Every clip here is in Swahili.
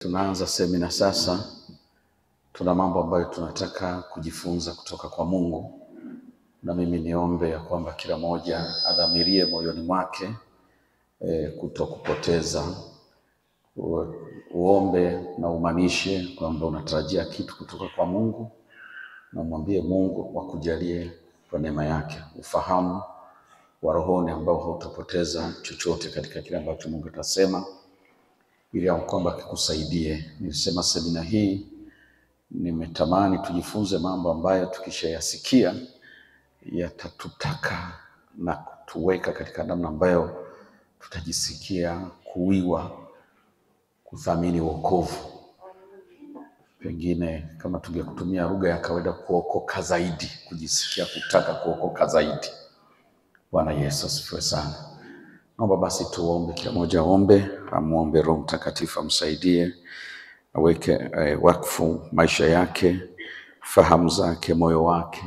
Tunaanza semina sasa. Tuna mambo ambayo tunataka kujifunza kutoka kwa Mungu, na mimi niombe ya kwamba kila moja adhamirie moyoni mwake kutokupoteza. Uombe na umanishe kwamba unatarajia kitu kutoka kwa Mungu, na mwambie Mungu akujalie kwa neema yake ufahamu wa rohoni ambao hautapoteza chochote katika kile ambacho Mungu atasema, ili kwamba kikusaidie. Nilisema semina hii nimetamani tujifunze mambo ambayo tukishayasikia yatatutaka na kutuweka katika namna ambayo tutajisikia kuwiwa kuthamini wokovu. Pengine kama tungekutumia lugha ya kawaida, kuokoka zaidi, kujisikia kutaka kuokoka zaidi. Bwana Yesu asifiwe sana. Naomba basi tuombe, kila mmoja aombe, amuombe Roho Mtakatifu amsaidie, aweke wakfu maisha yake, fahamu zake, moyo wake,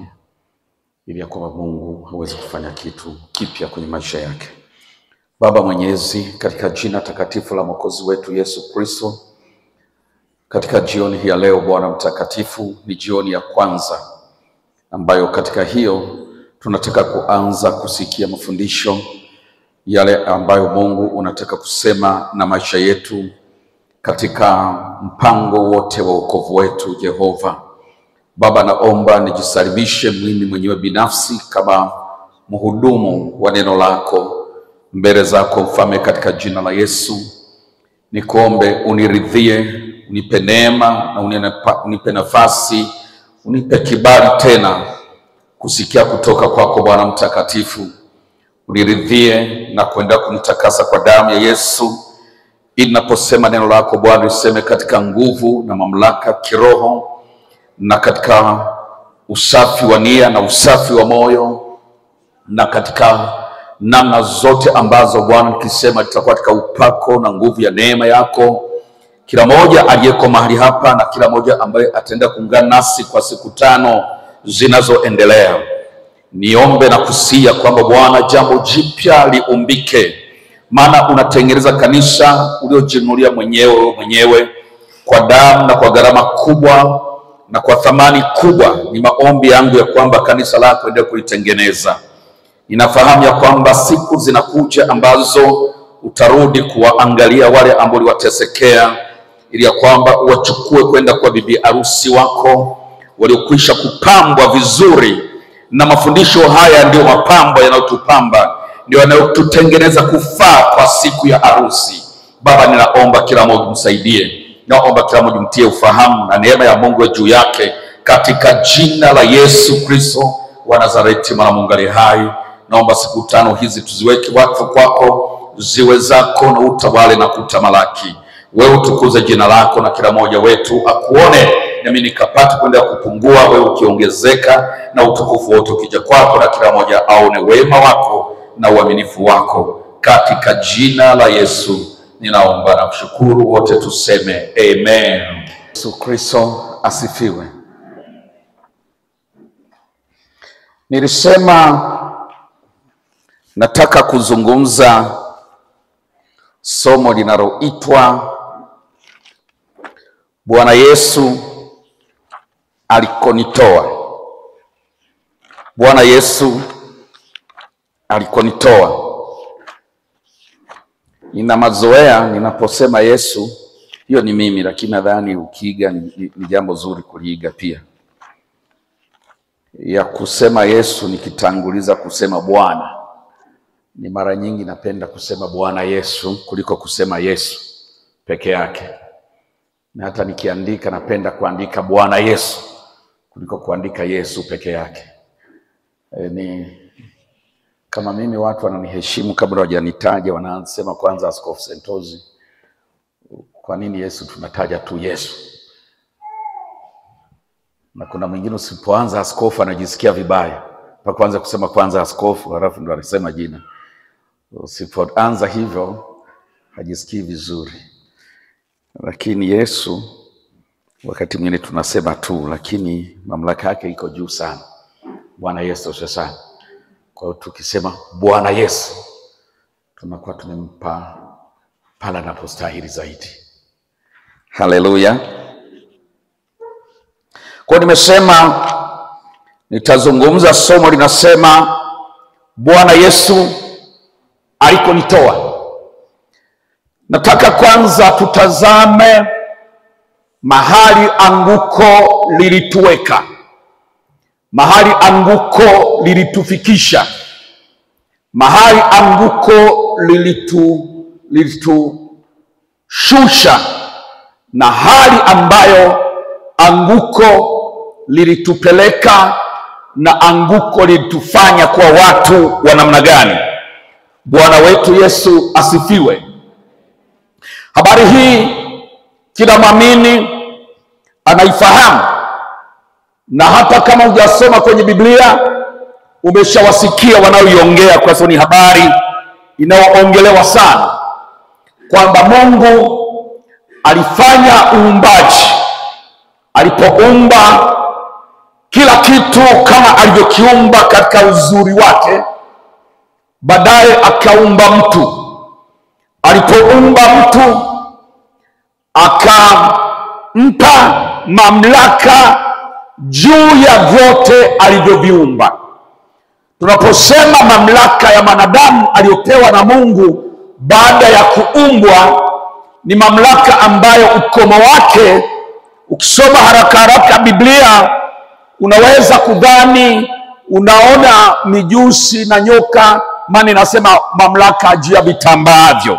ili kwamba Mungu aweze kufanya kitu kipya kwenye maisha yake. Baba Mwenyezi, katika jina takatifu la Mwokozi wetu Yesu Kristo, katika jioni hii ya leo Bwana Mtakatifu, ni jioni ya kwanza ambayo katika hiyo tunataka kuanza kusikia mafundisho yale ambayo Mungu unataka kusema na maisha yetu katika mpango wote wa wokovu wetu. Jehova Baba, naomba nijisalimishe mimi mwenyewe binafsi kama mhudumu wa neno lako mbele zako Mfalme, katika jina la Yesu. Nikuombe uniridhie, unipe neema na unipe nafasi, unipe kibali tena kusikia kutoka kwako Bwana Mtakatifu. Uniridhie na kuenda kunitakasa kwa damu ya Yesu, ili naposema neno lako Bwana liseme katika nguvu na mamlaka kiroho, na katika usafi wa nia na usafi wa moyo, na katika namna zote ambazo Bwana nikisema litakuwa katika upako na nguvu ya neema yako. Kila moja aliyeko mahali hapa na kila moja ambaye ataenda kuungana nasi kwa siku 5 zinazoendelea, niombe na kusia kwamba Bwana jambo jipya liumbike, maana unatengeneza kanisa uliojinunulia mwenyewe kwa damu na kwa gharama kubwa na kwa thamani kubwa. Ni maombi yangu ya kwamba kanisa lako endelee kulitengeneza. Ninafahamu ya kwamba siku zinakuja ambazo utarudi kuwaangalia wale ambao uliwatesekea, ili ya kwamba uwachukue kwenda kwa bibi harusi wako waliokwisha kupambwa vizuri. Na mafundisho haya ndio mapambo yanayotupamba, ndio yanayotutengeneza kufaa kwa siku ya harusi. Baba, ninaomba kila mmoja msaidie, naomba kila mmoja mtie ufahamu na neema ya Mungu juu yake, katika jina la Yesu Kristo wa Nazareti, mwana Mungu aliye hai. Naomba siku 5 hizi tuziweke wakfu kwako, ziwe zako na utawale na kutamalaki. Wewe utukuze jina lako na kila mmoja wetu akuone, nami nikapata kwenda kupungua, wewe ukiongezeka, na utukufu wote ukija kwako, na kila mmoja aone wema wako na uaminifu wako. Katika jina la Yesu ninaomba na kushukuru, wote tuseme amen. Yesu Kristo asifiwe. Nilisema nataka kuzungumza somo linaloitwa Bwana Yesu alikonitoa. Bwana Yesu alikonitoa. Nina mazoea ninaposema Yesu, hiyo ni mimi, lakini nadhani ukiiga ni jambo zuri kuliiga pia, ya kusema Yesu nikitanguliza kusema Bwana. Ni mara nyingi napenda kusema Bwana Yesu kuliko kusema Yesu peke yake, na hata nikiandika napenda kuandika Bwana Yesu kuliko kuandika Yesu peke yake. Ni kama mimi, watu wananiheshimu kabla hawajanitaja, wanasema kwanza Askofu Sentozi, kwa nini Yesu tunataja tu Yesu? Na kuna mwingine usipoanza askofu anajisikia vibaya, pa kwanza kusema kwanza askofu halafu ndo anasema jina. Usipoanza hivyo hajisikii vizuri. Lakini Yesu wakati mwingine tunasema tu, lakini mamlaka yake iko juu sana. Bwana Yesu sasa. Kwa hiyo tukisema Bwana Yesu tunakuwa tumempa pala anapostahili zaidi. Haleluya. Kwa nimesema nitazungumza somo linasema Bwana Yesu alikonitoa. Nataka kwanza tutazame mahali anguko lilituweka, mahali anguko lilitufikisha, mahali anguko lilitushusha, na hali ambayo anguko lilitupeleka na anguko lilitufanya kwa watu wa namna gani. Bwana wetu Yesu asifiwe. Habari hii kila mwamini anaifahamu, na hata kama hujasoma kwenye Biblia umeshawasikia wanaoiongea, kwa sababu ni habari inayoongelewa sana, kwamba Mungu alifanya uumbaji. Alipoumba kila kitu kama alivyokiumba katika uzuri wake, baadaye akaumba mtu. Alipoumba mtu akampa mamlaka juu ya vyote alivyoviumba. Tunaposema mamlaka ya mwanadamu aliyopewa na Mungu baada ya kuumbwa, ni mamlaka ambayo ukomo wake, ukisoma haraka haraka Biblia, unaweza kudhani unaona mijusi na nyoka, maana inasema mamlaka juu ya vitambaavyo.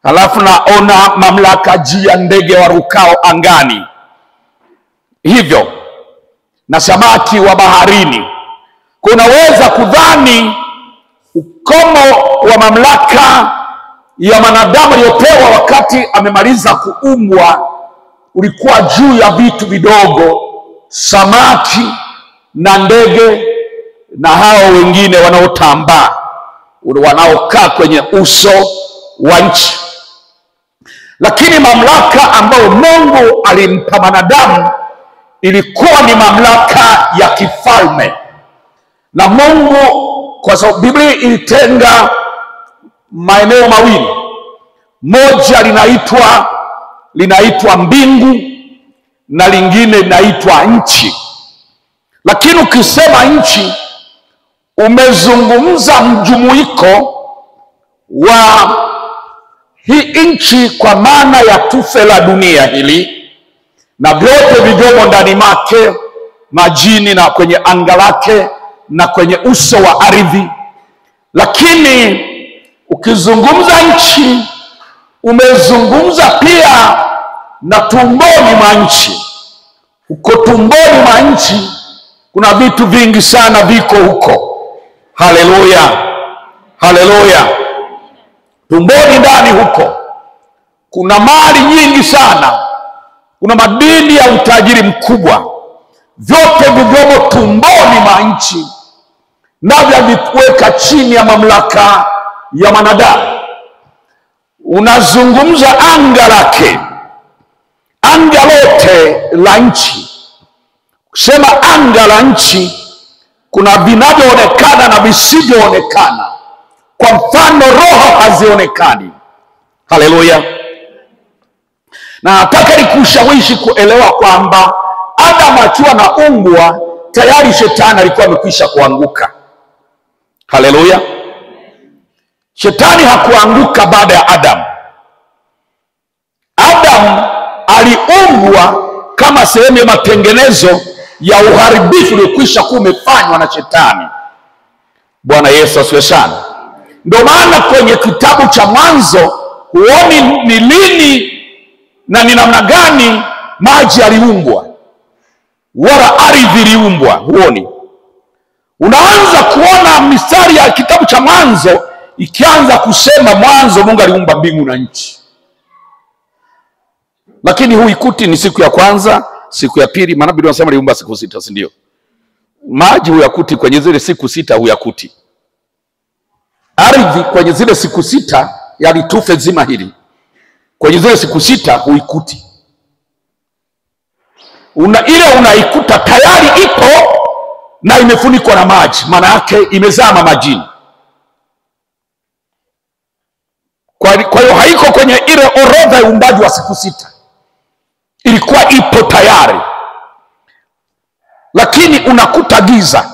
Halafu naona mamlaka juu ya ndege warukao angani, hivyo na samaki wa baharini. Unaweza kudhani ukomo wa mamlaka ya mwanadamu aliyopewa wakati amemaliza kuumbwa ulikuwa juu ya vitu vidogo, samaki na ndege na hao wengine wanaotambaa, wanaokaa kwenye uso wa nchi. Lakini mamlaka ambayo Mungu alimpa mwanadamu ilikuwa ni mamlaka ya kifalme. Na Mungu, kwa sababu Biblia ilitenga maeneo mawili, moja linaitwa mbingu na lingine linaitwa nchi. Lakini ukisema nchi, umezungumza mjumuiko wa hii nchi kwa maana ya tufe la dunia hili na vyote vilivyomo ndani mwake, majini na kwenye anga lake na kwenye uso wa ardhi. Lakini ukizungumza nchi, umezungumza pia na tumboni mwa nchi. Uko tumboni mwa nchi kuna vitu vingi sana viko huko. Haleluya, haleluya. Tumboni ndani huko kuna mali nyingi sana, kuna madini ya utajiri mkubwa. Vyote vilivyomo tumboni mwa nchi navyo vikuweka chini ya mamlaka ya mwanadamu. Unazungumza anga lake, anga lote la nchi. Kusema anga la nchi, kuna vinavyoonekana na visivyoonekana. Kwa mfano, roho hazionekani. Haleluya. Na nataka nikushawishi kuelewa kwamba Adamu akiwa na umbwa, tayari shetani alikuwa amekwisha kuanguka. Haleluya. Shetani hakuanguka baada ya Adamu. Adamu aliumbwa kama sehemu ya matengenezo ya uharibifu uliokwisha kuwa umefanywa na shetani. Bwana Yesu asifiwe sana. Ndio maana kwenye kitabu cha Mwanzo huoni ni lini na ni namna gani maji yaliumbwa wala ardhi iliumbwa, huoni. Unaanza kuona mistari ya kitabu cha Mwanzo ikianza kusema mwanzo Mungu aliumba mbingu na nchi. Lakini huikuti ni siku ya kwanza, siku ya pili, maana Biblia inasema aliumba siku 6, si ndio? Maji huyakuti kwenye zile siku 6, huyakuti. Ardhi kwenye zile siku 6 yalitufe zima hili, kwenye zile siku 6 huikuti. Ile unaikuta tayari ipo na imefunikwa na maji, maana yake imezama majini. Kwa hiyo haiko kwenye ile orodha ya uumbaji wa siku 6. ilikuwa ipo tayari, lakini unakuta giza.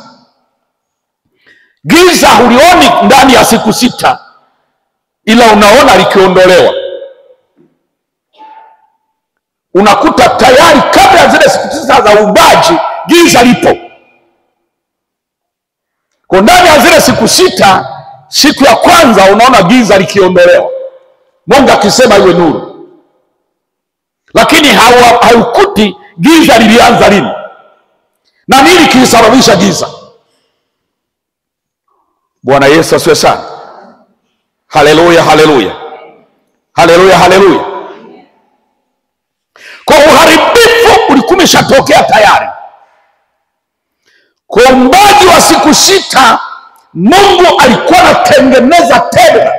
Giza hulioni ndani ya siku 6, ila unaona likiondolewa. Unakuta tayari kabla ya zile siku 9 za uumbaji giza lipo. Kwa ndani ya zile siku 6, siku ya kwanza unaona giza likiondolewa, Mungu akisema iwe nuru. Lakini haukuti giza lilianza lini na nini kilisababisha giza. Bwana Yesu asifiwe sana. Haleluya, haleluya, haleluya, haleluya. Kwa uharibifu ulikuwa umeshatokea tayari. Kwa uumbaji wa siku 6, Mungu alikuwa anatengeneza tena,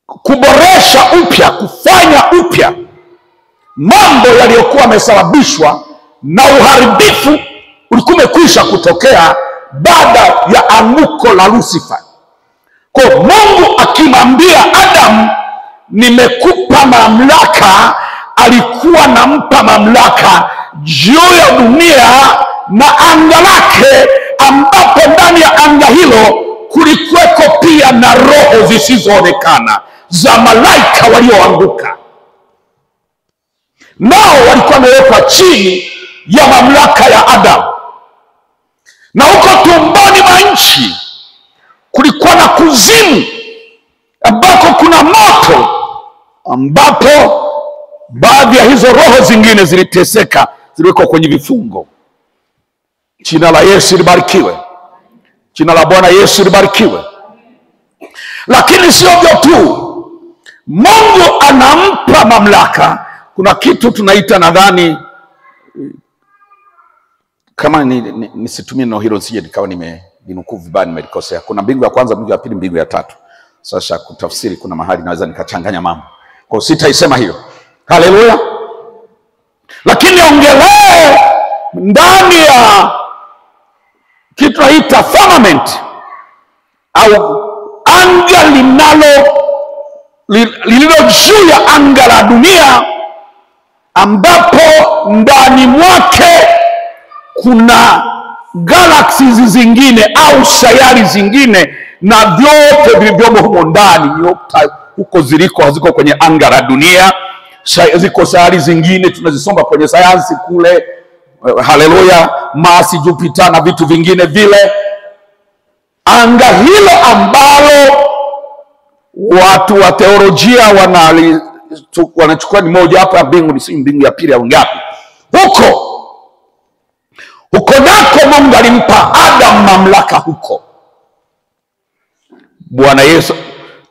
kuboresha upya, kufanya upya mambo yaliyokuwa yamesababishwa na uharibifu ulikuwa umekwisha kutokea baada ya anguko la Lucifer. Kwa Mungu akimwambia Adam, nimekupa mamlaka, alikuwa nampa mamlaka juu ya dunia na anga lake, ambapo ndani ya anga hilo kulikuweko pia na roho zisizoonekana za malaika walioanguka. Nao walikuwa wamewekwa chini ya mamlaka ya Adam. Na huko tumboni mwa nchi kulikuwa na kuzimu, ambako kuna moto, ambapo baadhi ya hizo roho zingine ziliteseka, ziliwekwa kwenye vifungo. Jina la Yesu libarikiwe. Jina la Bwana Yesu libarikiwe. Lakini sio hivyo tu, Mungu anampa mamlaka. Kuna kitu tunaita, nadhani kama nisitumie neno hilo nisije nikawa nimenukuu vibaya, nimelikosea. Kuna mbingu ya kwanza, mbingu ya pili, mbingu ya tatu. Sasa kutafsiri kuna mahali naweza nikachanganya mambo, kwa sitaisema hiyo. Haleluya. Lakini ongelee ndani ya kitu tunaita firmament, au anga lililo juu ya anga la dunia, ambapo ndani mwake kuna galaxies zingine au sayari zingine, na vyote vilivyomo humo ndani. Nyota huko ziliko haziko kwenye anga la dunia. Ziko sayari zingine tunazisoma kwenye sayansi kule, haleluya, Mars, Jupiter na vitu vingine vile. Anga hilo ambalo watu wa teolojia wanachukua ni moja hapa ya mbingu, ni mbingu ya pili au ngapi, huko nako Mungu alimpa Adam mamlaka huko. Bwana Yesu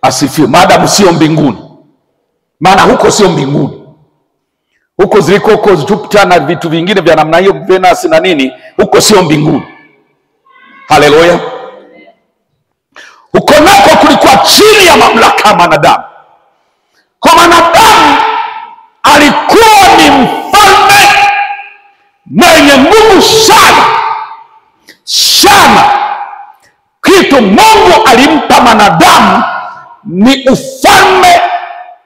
asifiwe. Maadamu sio mbinguni, maana huko sio mbinguni. Huko ziliko huko Jupiter na vitu vingine vya namna hiyo, Venus na nini, huko sio mbinguni. Haleluya. Huko nako kulikuwa chini ya mamlaka ya wanadamu. Kwa wanadamu alikuwa ni mfalme mwenye nguvu sana sana. Kitu Mungu alimpa wanadamu ni ufalme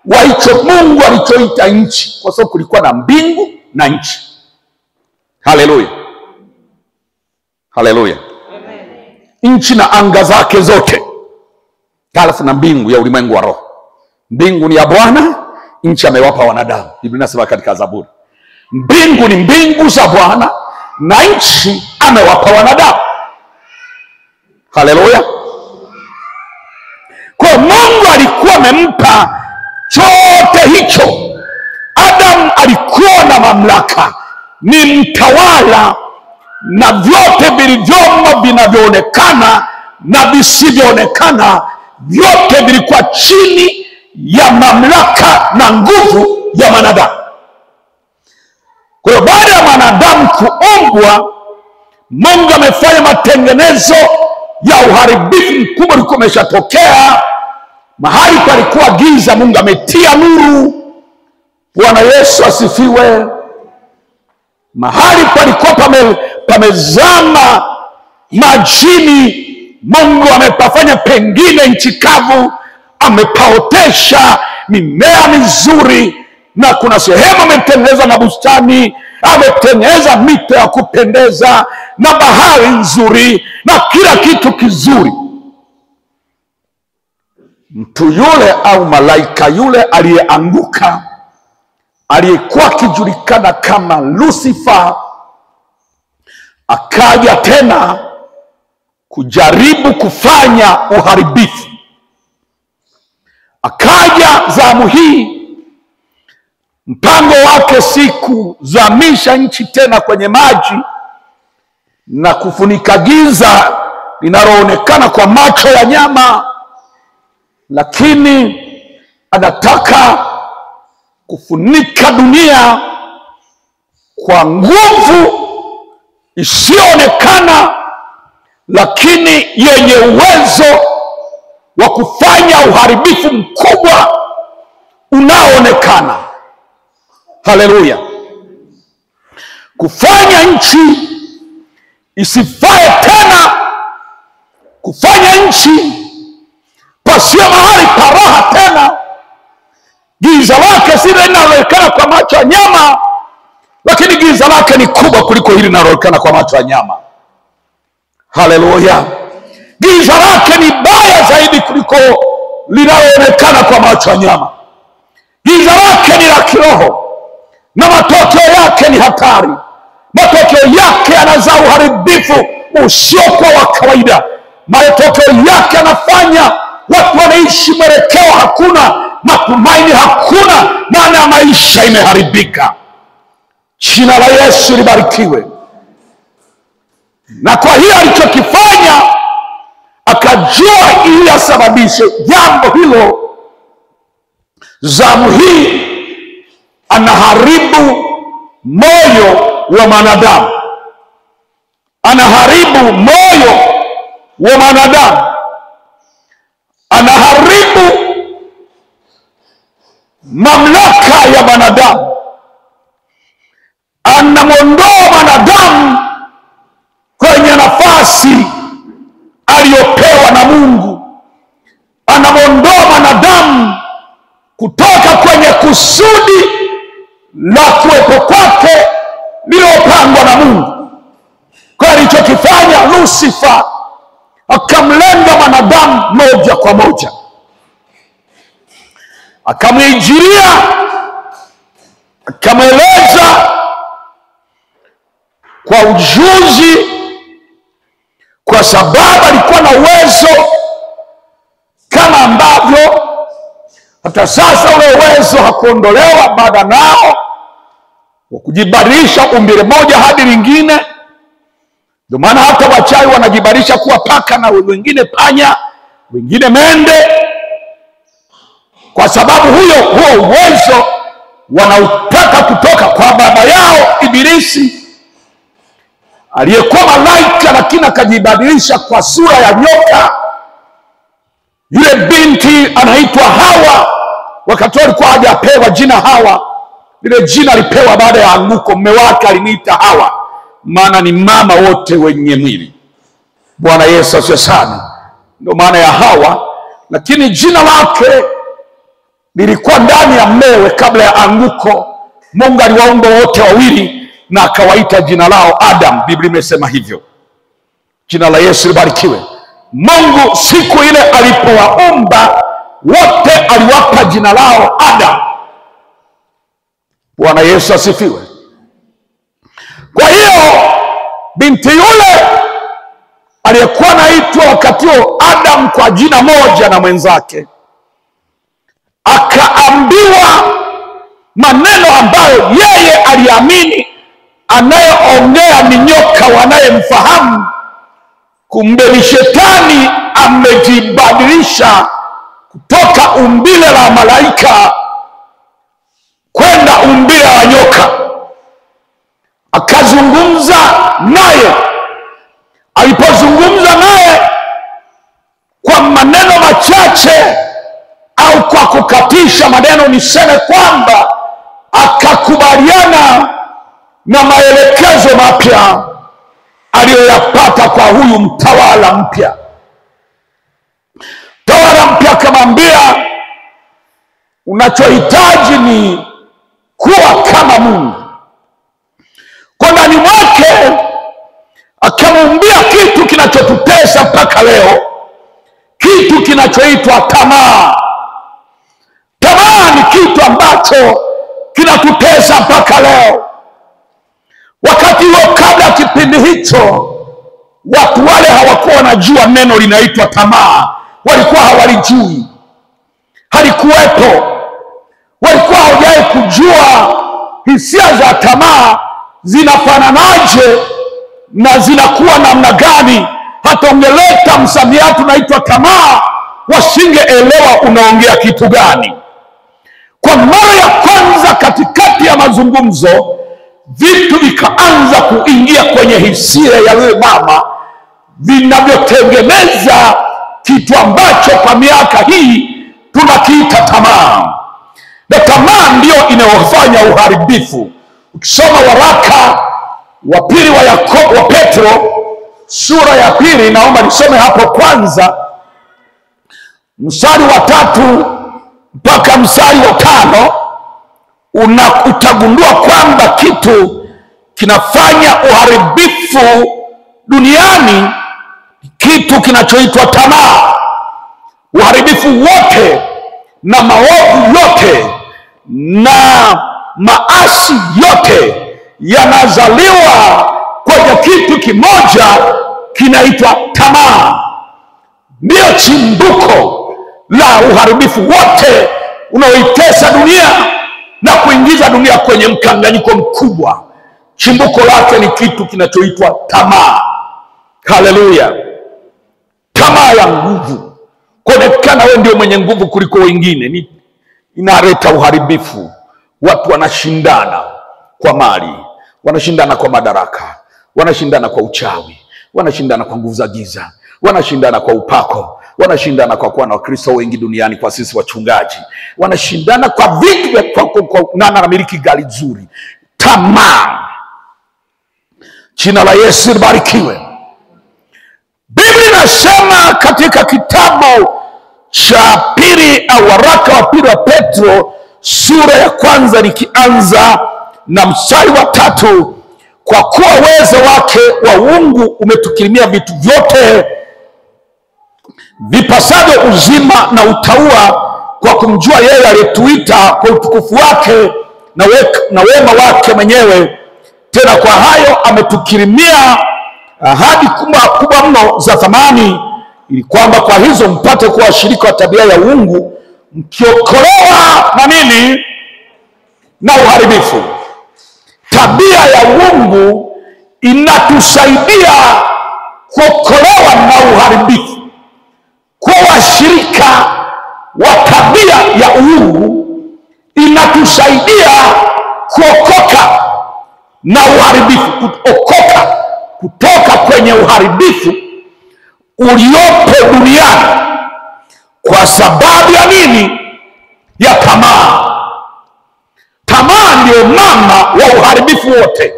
wa hicho Mungu alichoita nchi, kwa sababu kulikuwa na mbingu na nchi. Haleluya, haleluya. Nchi na anga zake zote, halafu na mbingu ya ulimwengu wa roho. Mbingu ni ya Bwana, nchi amewapa wanadamu. Biblia inasema katika Zaburi, mbingu ni mbingu za Bwana na nchi amewapa wanadamu. Haleluya. Kwa Mungu alikuwa amempa chote hicho. Adam alikuwa na mamlaka, ni mtawala, na vyote vilivyomo vinavyoonekana na visivyoonekana, vyote vilikuwa chini ya mamlaka na nguvu ya wanadamu. Kwa hiyo baada ya wanadamu kuumbwa, Mungu amefanya matengenezo ya uharibifu mkubwa ulikuwa umeshatokea. Mahali palikuwa giza, Mungu ametia nuru. Bwana Yesu asifiwe. Mahali palikuwa pamezama majini, Mungu amepafanya pengine nchi kavu, amepaotesha mimea mizuri na kuna sehemu ametengeneza mabustani, ametengeneza mito ya kupendeza na bahari nzuri na kila kitu kizuri. Mtu yule au malaika yule aliyeanguka, aliyekuwa akijulikana kama Lucifer, akaja tena kujaribu kufanya uharibifu. Akaja zamu hii, mpango wake si kuzamisha nchi tena kwenye maji na kufunika giza linaloonekana kwa macho ya nyama, lakini anataka kufunika dunia kwa nguvu isiyoonekana, lakini yenye uwezo wa kufanya uharibifu mkubwa unaoonekana. Haleluya! Kufanya nchi isifae tena, kufanya nchi pasio mahali pa raha tena. Giza lake si linaloonekana kwa macho ya nyama, lakini giza lake ni kubwa kuliko hili linaloonekana kwa macho ya nyama. Haleluya! Giza lake ni baya zaidi kuliko linaloonekana kwa macho ya nyama. Giza lake ni la kiroho na matokeo yake ni hatari. Matokeo yake yanazaa uharibifu usiokuwa wa kawaida. Matokeo yake yanafanya watu wanaishi mwelekeo hakuna, matumaini hakuna, maana maisha imeharibika. Jina la Yesu libarikiwe. Na kwa hiyo alichokifanya, akajua ili asababishe jambo hilo, zamu hii anaharibu moyo wa mwanadamu. Anaharibu moyo wa mwanadamu. Anaharibu mamlaka ya mwanadamu. Anamwondoa mwanadamu kwenye nafasi aliyopewa na Mungu. Anamwondoa mwanadamu kutoka kwenye kusudi la kuwepo kwake lililopangwa na Mungu. Kwa alichokifanya Lucifer, akamlenga mwanadamu moja kwa moja, akamwijiria, akamweleza kwa ujuzi, kwa sababu alikuwa na uwezo kama ambavyo hata sasa ule uwezo hakuondolewa baada nao wa kujibadilisha umbile moja hadi lingine. Ndio maana hata wachawi wanajibadilisha kuwa paka na wengine panya, wengine mende, kwa sababu huo uwezo wanautaka kutoka kwa baba yao Ibilisi, aliyekuwa malaika lakini akajibadilisha kwa sura ya nyoka. Yule binti anaitwa Hawa, wakati alikuwa hajapewa jina Hawa. Lile jina alipewa baada ya anguko. Mume wake aliniita Hawa, maana ni mama wote wenye mwili. Bwana Yesu asifiwe sana. Ndio maana ya Hawa, lakini jina lake lilikuwa ndani ya mmewe kabla ya anguko. Mungu aliwaumba wote wawili na akawaita jina lao Adam. Biblia imesema hivyo. Jina la Yesu libarikiwe. Mungu siku ile alipowaumba wote aliwapa jina lao Adam. Bwana Yesu asifiwe. Kwa hiyo binti yule aliyekuwa anaitwa wakati huo Adam kwa jina moja na mwenzake, akaambiwa maneno ambayo yeye aliamini anayeongea ni nyoka wanayemfahamu. Kumbe ni shetani amejibadilisha kutoka umbile la malaika kwenda umbile la nyoka. Akazungumza naye. Alipozungumza naye kwa maneno machache au kwa kukatisha maneno, niseme kwamba akakubaliana na maelekezo mapya aliyoyapata kwa huyu mtawala mpya. Mtawala mpya akamwambia, unachohitaji ni la Mungu. Kwa ndani mwake akamuumbia kitu kinachotutesa mpaka leo, kitu kinachoitwa tamaa. Tamaa ni kitu ambacho kinatutesa mpaka leo. Wakati huo, kabla ya kipindi hicho, watu wale hawakuwa wanajua neno linaitwa tamaa. Walikuwa hawalijui, halikuwepo. Walikuwa hawajawahi kujua hisia za tamaa zinafananaje na zinakuwa namna gani. Hata ungeleta msamiati unaitwa tamaa, wasingeelewa unaongea kitu gani. Kwa mara ya kwanza katikati ya mazungumzo, vitu vikaanza kuingia kwenye hisia ya yule mama, vinavyotengeneza kitu ambacho kwa miaka hii tunakiita tamaa. Na tamaa ndio inayofanya uharibifu. Ukisoma waraka wa pili wa Petro sura ya 2, naomba nisome hapo kwanza mstari wa 3 mpaka mstari wa 5, utagundua kwamba kitu kinafanya uharibifu duniani, kitu kinachoitwa tamaa. Uharibifu wote na maovu yote na maasi yote yanazaliwa kwenye kitu kimoja kinaitwa tamaa. Ndio chimbuko la uharibifu wote unaoitesa dunia na kuingiza dunia kwenye mkanganyiko mkubwa. Chimbuko lake ni kitu kinachoitwa tamaa. Haleluya! Tamaa ya nguvu, kuonekana wewe ndio mwenye nguvu kuliko wengine, inaleta uharibifu. Watu wanashindana kwa mali, wanashindana kwa madaraka, wanashindana kwa uchawi, wanashindana kwa nguvu za giza, wanashindana kwa upako, wanashindana kwa kuwa na Wakristo wengi duniani, kwa sisi wachungaji, wanashindana kwa vitu vya nani anamiliki gari nzuri. Tamaa. Jina la Yesu libarikiwe. Biblia inasema katika kitabu cha pili au waraka wa pili wa Petro sura ya 1 nikianza na mstari wa 3, kwa kuwa uwezo wake wa uungu umetukirimia vitu vyote vipasavyo uzima na utaua, kwa kumjua yeye aliyetuita kwa utukufu wake na wema wake mwenyewe. Tena kwa hayo ametukirimia ahadi kubwa mno za thamani, ili kwamba kwa hizo mpate kuwa washirika wa tabia ya uungu, mkiokolewa na nini? Na uharibifu. Tabia ya uungu inatusaidia kuokolewa na uharibifu. Kwa washirika wa tabia ya uungu inatusaidia kuokoka na uharibifu, kuokoka kutoka kwenye uharibifu uliopo duniani. Kwa sababu ya nini? Ya tamaa. Tamaa ndio mama wa uharibifu wote.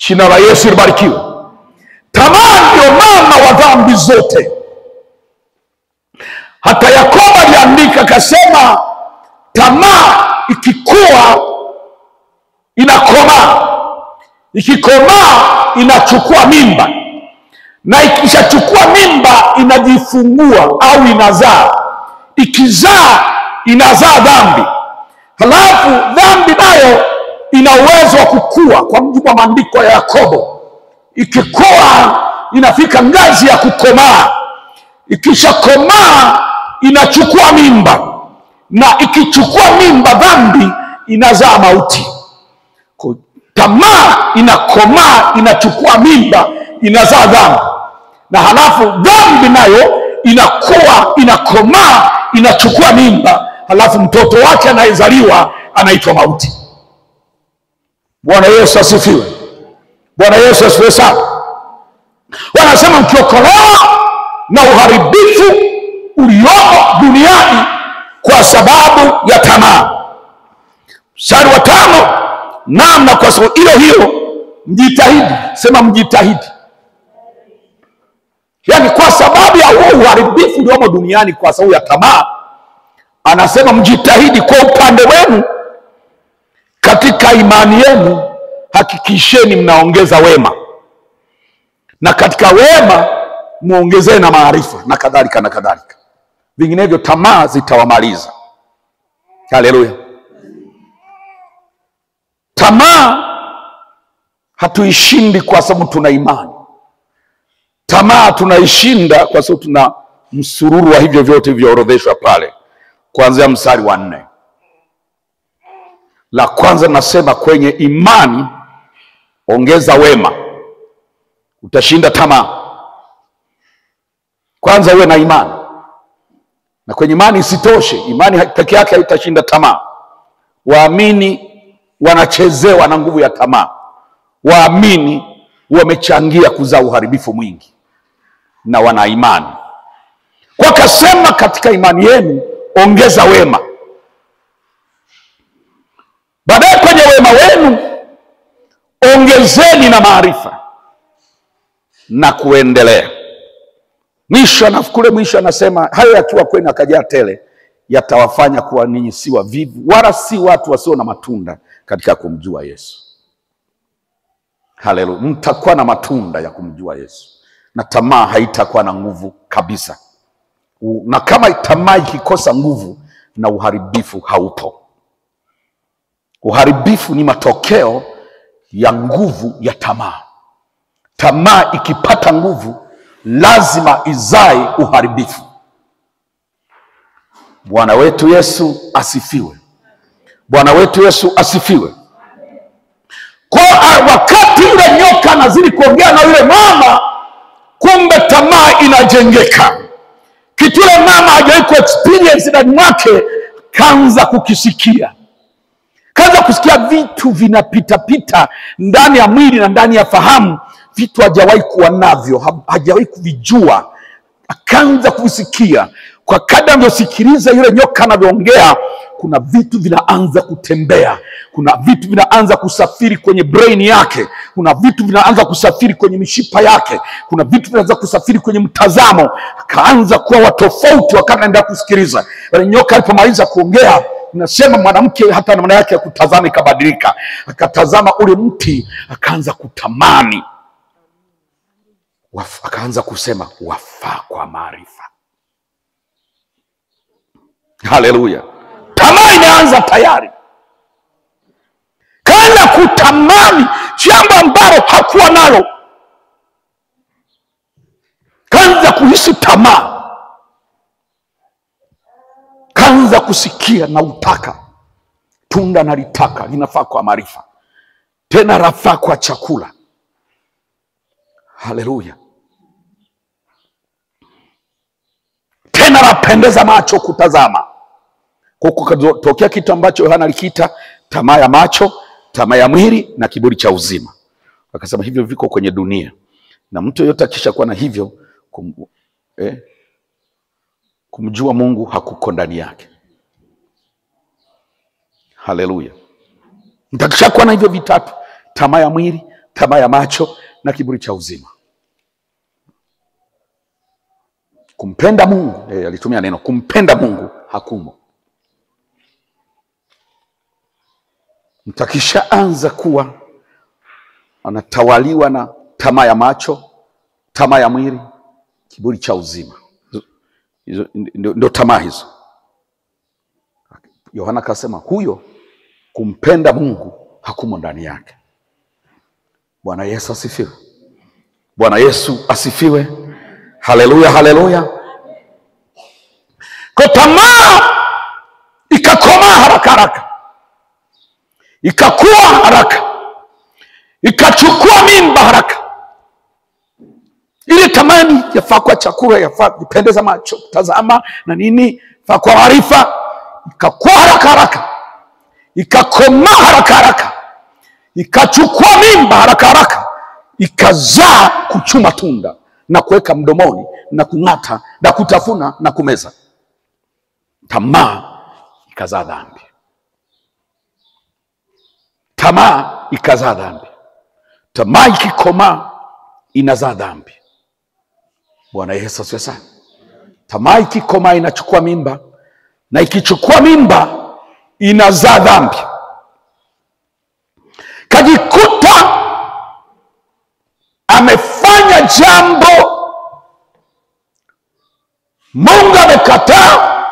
Jina la Yesu libarikiwe. Tamaa ndio mama wa dhambi zote. Hata Yakobo aliandika akasema, tamaa ikikua inakomaa, ikikomaa inachukua mimba, na ikishachukua mimba inajifungua au inazaa. Ikizaa inazaa dhambi. Halafu dhambi nayo ina uwezo wa kukua kwa mujibu wa maandiko ya Yakobo. Ikikua inafika ngazi ya kukomaa. Ikishakomaa inachukua mimba, na ikichukua mimba dhambi inazaa mauti. Tamaa inakomaa, inachukua mimba, inazaa dhambi. Na halafu dhambi nayo inakuwa, inakomaa, inachukua mimba, halafu mtoto wake anayezaliwa anaitwa mauti. Bwana Yesu asifiwe. Bwana Yesu asifiwe sana. Wanasema mkiokolewa na uharibifu uliomo duniani kwa sababu ya tamaa. Mstari wa 5, namna kwa sababu hiyo mjitahidi. Sema mjitahidi. Yaani kwa sababu ya uharibifu uliomo duniani kwa sababu ya tamaa, anasema mjitahidi kwa upande wenu katika imani yenu hakikisheni mnaongeza wema, na katika wema muongezee na maarifa, na kadhalika na kadhalika. Vinginevyo tamaa zitawamaliza. Haleluya. Tamaa hatuishindi kwa sababu tuna imani. Tamaa tunaishinda kwa sababu tuna msururu wa hivyo vyote vilivyoorodheshwa pale kuanzia mstari wa 4. La kwanza nasema kwenye imani ongeza wema, utashinda tamaa. Kwanza uwe na imani. Na kwenye imani isitoshe, imani peke yake haitashinda tamaa. Waamini wanachezewa na nguvu ya tamaa. Waamini wamechangia kuzaa uharibifu mwingi na wana imani. Kwa kasema katika imani yenu ongeza wema. Baadaye kwenye wema wenu ongezeni na maarifa na kuendelea. Mwisho anasema hayo yakiwa kwenu akajaa tele, yatawafanya kuwa ninyi si wavivu wala si watu wasio na matunda katika kumjua Yesu. Haleluya. Mtakuwa na matunda ya kumjua Yesu, na tamaa haitakuwa na nguvu kabisa. Na kama tamaa ikikosa nguvu, na uharibifu haupo. Uharibifu ni matokeo ya nguvu ya tamaa. Tamaa ikipata nguvu lazima izae uharibifu. Bwana wetu Yesu asifiwe. Bwana wetu Yesu asifiwe. Kwa wakati yule nyoka anazidi kuongea na yule mama, kumbe tamaa inajengeka. Kitu yule mama hajawahi kuexperience ndani mwake, kaanza kukisikia. Kaanza kusikia vitu vinapita ndani ya mwili na ndani ya fahamu, vitu hajawahi kuwa navyo, hajawahi kuvijua. Akaanza kuvisikia. Kwa kadri anavyosikiliza yule nyoka anavyoongea, kuna vitu vinaanza kutembea, kuna vitu vinaanza kusafiri kwenye brain yake, kuna vitu vinaanza kusafiri kwenye mishipa yake, kuna vitu vinaanza kusafiri kwenye mtazamo. Akaanza kuwa watofauti wakati anaendelea kusikiliza. Yule nyoka alipomaliza kuongea, nasema mwanamke hata namna yake ya kutazama ikabadilika. Akatazama ule mti, akaanza kutamani. Akaanza kusema wafaa kwa maarifa. Haleluya. Tamaa inaanza tayari. Kaanza kutamani jambo ambalo hakuwa nalo. Kaanza kuhisi tamaa. Kaanza kusikia na utaka. Tunda nalitaka, linafaa kwa maarifa. Tena rafaa kwa chakula. Haleluya. Tena lapendeza macho kutazama. Kukatokea kitu ambacho Yohana alikiita tamaa ya macho, tamaa ya mwili na kiburi cha uzima. Akasema hivyo viko kwenye dunia, na mtu yote akisha kuwa na hivyo kumjua Mungu hakuko ndani yake. Haleluya. Mtakisha kuwa na hivyo vitatu, tamaa ya mwili, tamaa ya macho na kiburi cha uzima, kumpenda Mungu, alitumia neno kumpenda Mungu, hakumo. Mtakisha anza kuwa anatawaliwa na tamaa ya macho, tamaa ya mwili, kiburi cha uzima, hizo ndio tamaa hizo. Yohana akasema huyo kumpenda Mungu hakumo ndani yake. Bwana Yesu asifiwe. Bwana Yesu asifiwe. Haleluya, haleluya. Kwa tamaa ikakomaa haraka, ikakua haraka, ikachukua mimba haraka. Ile tamani yafaa kwa chakula, yafaa kupendeza macho, tazama na nini, yafaa kwa maarifa, ikakua haraka, ikakomaa haraka, ikachukua mimba haraka, ikazaa kuchuma tunda na kuweka mdomoni na kung'ata na kutafuna na kumeza. Tamaa ikazaa dhambi. Tamaa ikazaa dhambi. Tamaa ikikomaa inazaa dhambi. Bwana Yesu asifiwe sana. Tamaa ikikomaa inachukua mimba, na ikichukua mimba inazaa dhambi. akajikuta amefanya jambo Mungu amekataa,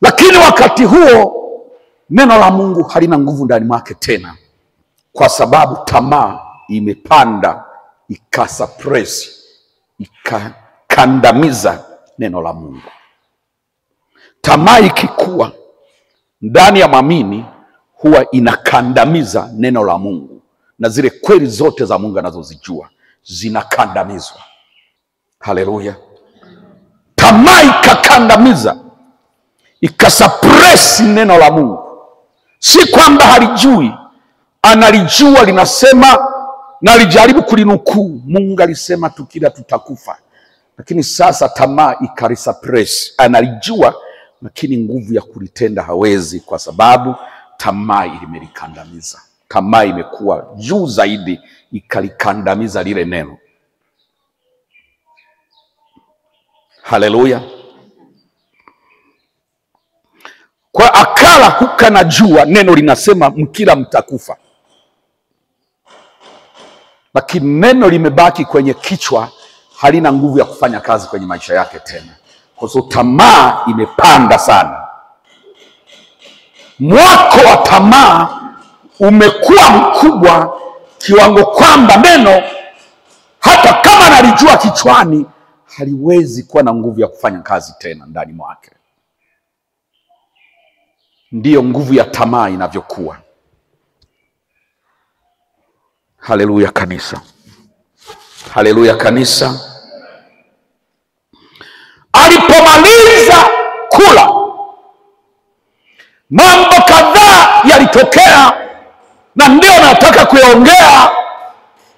lakini wakati huo neno la Mungu halina nguvu ndani mwake tena, kwa sababu tamaa imepanda, ikasuppress, ikakandamiza neno la Mungu. Tamaa ikikua ndani ya mwamini huwa inakandamiza neno la Mungu, na zile kweli zote za Mungu anazozijua zinakandamizwa. Haleluya. Tamaa ikakandamiza, ikasuppress neno la Mungu. Si kwamba halijui, analijua, linasema na alijaribu kulinukuu. Mungu alisema tukila tutakufa. Lakini sasa tamaa ikarisuppress. Analijua lakini nguvu ya kulitenda hawezi, kwa sababu tamaa imelikandamiza. Tamaa imekuwa juu zaidi, ikalikandamiza lile neno. Haleluya. Kwa akala huka na jua, neno linasema mkila mtakufa. Lakini neno limebaki kwenye kichwa, halina nguvu ya kufanya kazi kwenye maisha yake tena, kwa sababu tamaa imepanda sana. Mwako wa tamaa umekuwa mkubwa kiwango kwamba neno hata kama nalijua kichwani haliwezi kuwa na nguvu ya kufanya kazi tena ndani mwake. Ndiyo nguvu ya tamaa inavyokuwa. Haleluya kanisa. Haleluya kanisa. Alipomaliza kula, mambo kadhaa yalitokea, na ndio nataka kuyaongea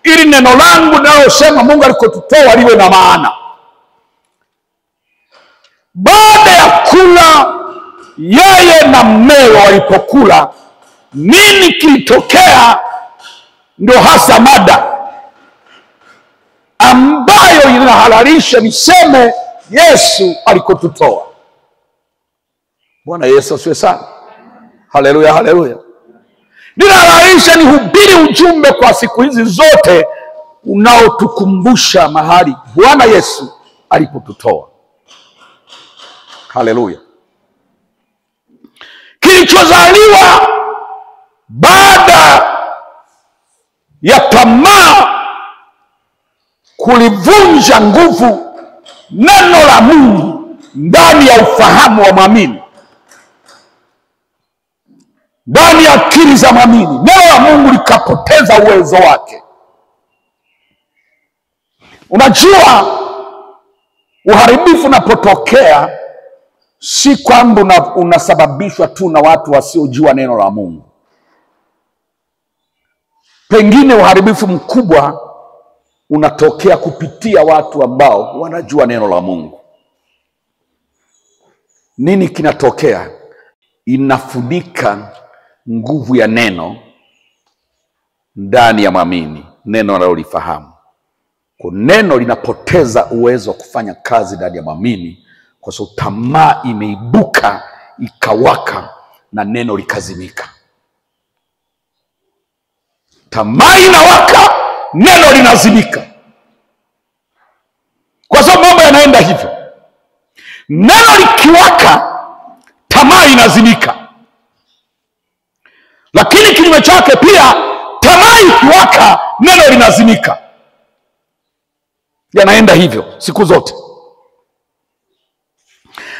ili neno langu linalosema Mungu alikotutoa liwe na maana. Baada ya kula, yeye na mmeo walipokula, nini kilitokea? Ndio hasa mada ambayo inahalalisha niseme Yesu alikotutoa. Bwana Yesu asifiwe sana. Haleluya, haleluya. Ninahalalisha nihubiri ujumbe kwa siku hizi zote unaotukumbusha mahali Bwana Yesu alipotutoa. Haleluya. Kilichozaliwa baada ya tamaa kulivunja nguvu neno la Mungu ndani ya ufahamu wa mwamini, ndani ya akili za mwamini, neno la Mungu likapoteza uwezo wake. Unajua, uharibifu unapotokea si kwamba unasababishwa tu na watu wasiojua neno la Mungu. Pengine uharibifu mkubwa unatokea kupitia watu ambao wanajua neno la Mungu. Nini kinatokea? Inafunika nguvu ya neno ndani ya mwamini, neno analolifahamu. Kwa neno linapoteza uwezo wa kufanya kazi ndani ya mwamini, kwa sababu tamaa imeibuka, ikawaka, na neno likazimika. Tamaa inawaka, neno linazimika. Kwa sababu mambo yanaenda hivyo. Neno likiwaka, tamaa inazimika. Lakini kinyume chake pia, tamaa ikiwaka, neno linazimika. Yanaenda hivyo siku zote.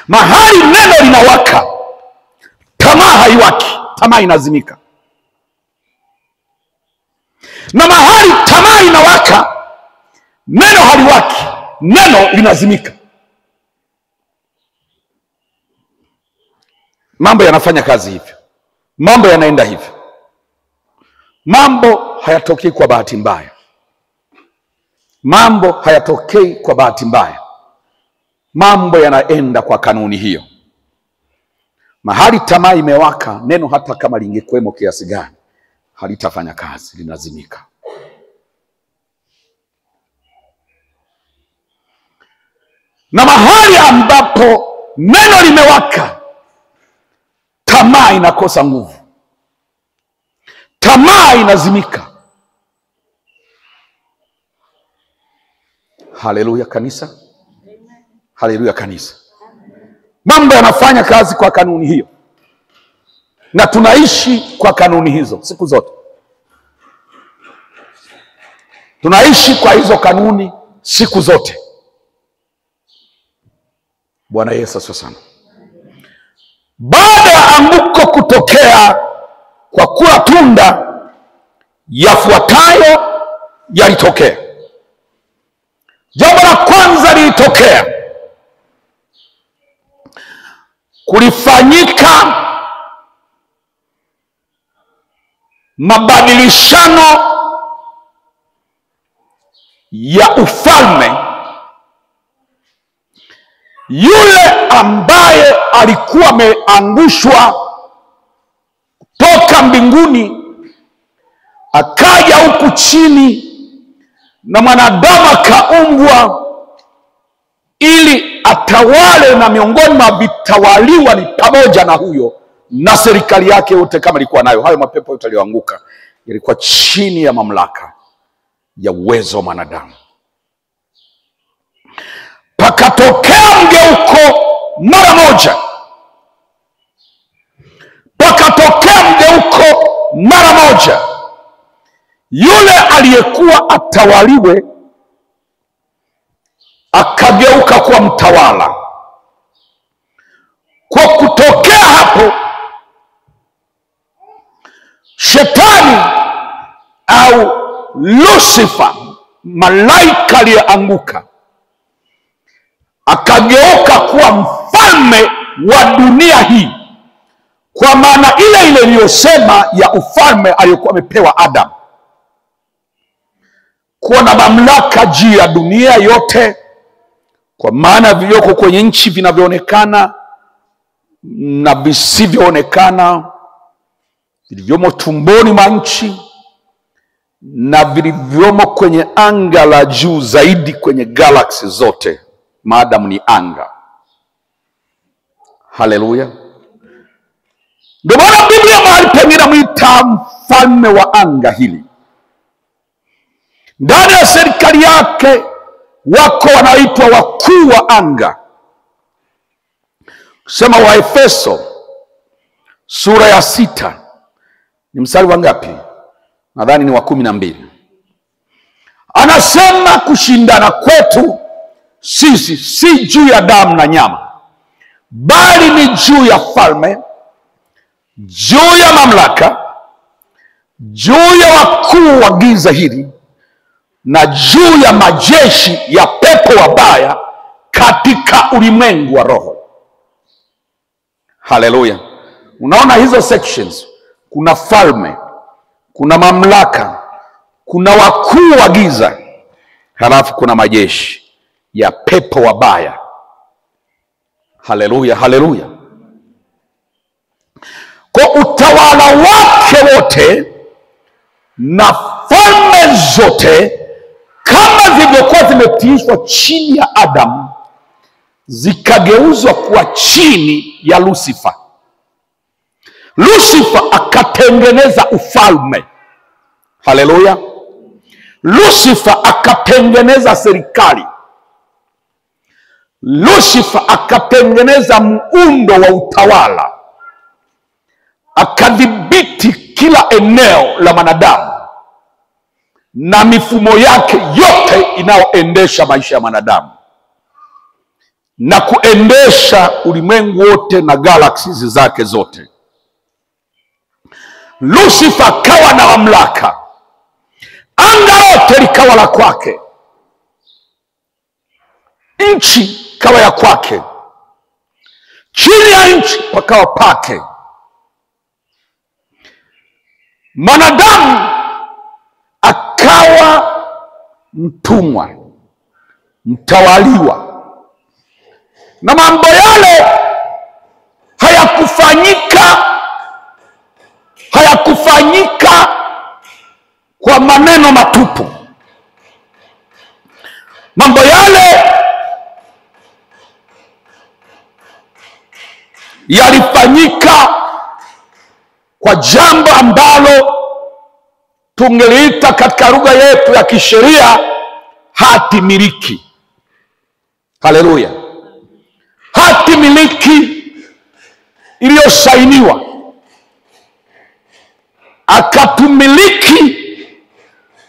Mahali neno linawaka, tamaa haiwaki, tamaa inazimika. Na mahali tamaa inawaka, neno haliwaki, neno linazimika. Mambo yanafanya kazi hivyo. Mambo yanaenda hivyo. Mambo hayatokei kwa bahati mbaya. Mambo hayatokei kwa bahati mbaya. Mambo yanaenda kwa kanuni hiyo. Mahali tamaa imewaka, neno hata kama lingekuwemo kiasi gani halitafanya kazi, linazimika. Na mahali ambapo neno limewaka, tamaa inakosa nguvu. tamaa inazimika. Haleluya kanisa. Haleluya kanisa. Mambo yanafanya kazi kwa kanuni hiyo, na tunaishi kwa kanuni hizo siku zote. Tunaishi kwa hizo kanuni siku zote. Bwana Yesu asifiwe sana. Baada ya anguko kutokea kwa kula tunda, yafuatayo yalitokea. Jambo la kwanza lilitokea, kulifanyika mabadilishano ya ufalme. Yule ambaye alikuwa ameangushwa toka mbinguni akaja huku chini, na mwanadamu akaumbwa ili atawale, na miongoni mwa vitawaliwa ni pamoja na huyo na serikali yake yote kama ilikuwa nayo. Hayo mapepo yote yaliyoanguka yalikuwa chini ya mamlaka ya uwezo wa mwanadamu. Pakatokea mgeuko mara moja. Pakatokea mgeuko mara moja. Yule aliyekuwa atawaliwe akageuka kuwa mtawala. Kwa kutokea hapo, Shetani au Lucifer, malaika aliyeanguka, akageuka kuwa mfalme wa dunia hii, kwa maana ile ile iliyosema ya ufalme aliyokuwa amepewa Adam, kuwa na mamlaka juu ya dunia yote, kwa maana vilivyoko kwenye nchi vinavyoonekana na visivyoonekana, vilivyomo tumboni mwa nchi na vilivyomo kwenye anga la juu zaidi, kwenye galaksi zote, maadamu ni anga. Haleluya. Ndio maana Biblia mahali pengine mwita mfalme wa anga hili. Ndani ya serikali yake wako wanaitwa wakuu wa anga. Sema Waefeso sura ya 6 ni mstari wa ngapi? Nadhani ni wa 12. Anasema kushindana kwetu sisi si juu ya damu na nyama, bali ni juu ya falme, juu ya mamlaka, juu ya wakuu wa giza hili, na juu ya majeshi ya pepo wabaya katika ulimwengu wa roho. Haleluya. Unaona hizo sections, kuna falme, kuna mamlaka, kuna wakuu wa giza, halafu kuna majeshi ya pepo wabaya. Haleluya, haleluya. Kwa utawala wake wote na falme zote, kama zilivyokuwa zimetiishwa chini ya Adam, zikageuzwa kuwa chini ya Lucifer. Lucifer akatengeneza ufalme. Haleluya. Lucifer akatengeneza serikali. Lucifer akatengeneza muundo wa utawala, akadhibiti kila eneo la mwanadamu na mifumo yake yote inayoendesha maisha ya mwanadamu na kuendesha ulimwengu wote na galaxies zake zote. Lucifer kawa na mamlaka, anga lote likawa la kwake, nchi kawa ya kwake, chini ya nchi pakawa pake. Mwanadamu akawa mtumwa, mtawaliwa, na mambo yale hayakufanyika kwa maneno matupu. Mambo yale yalifanyika kwa jambo ambalo tungeliita katika lugha yetu ya kisheria hati miliki. Haleluya. Hati miliki iliyosainiwa. Akatumiliki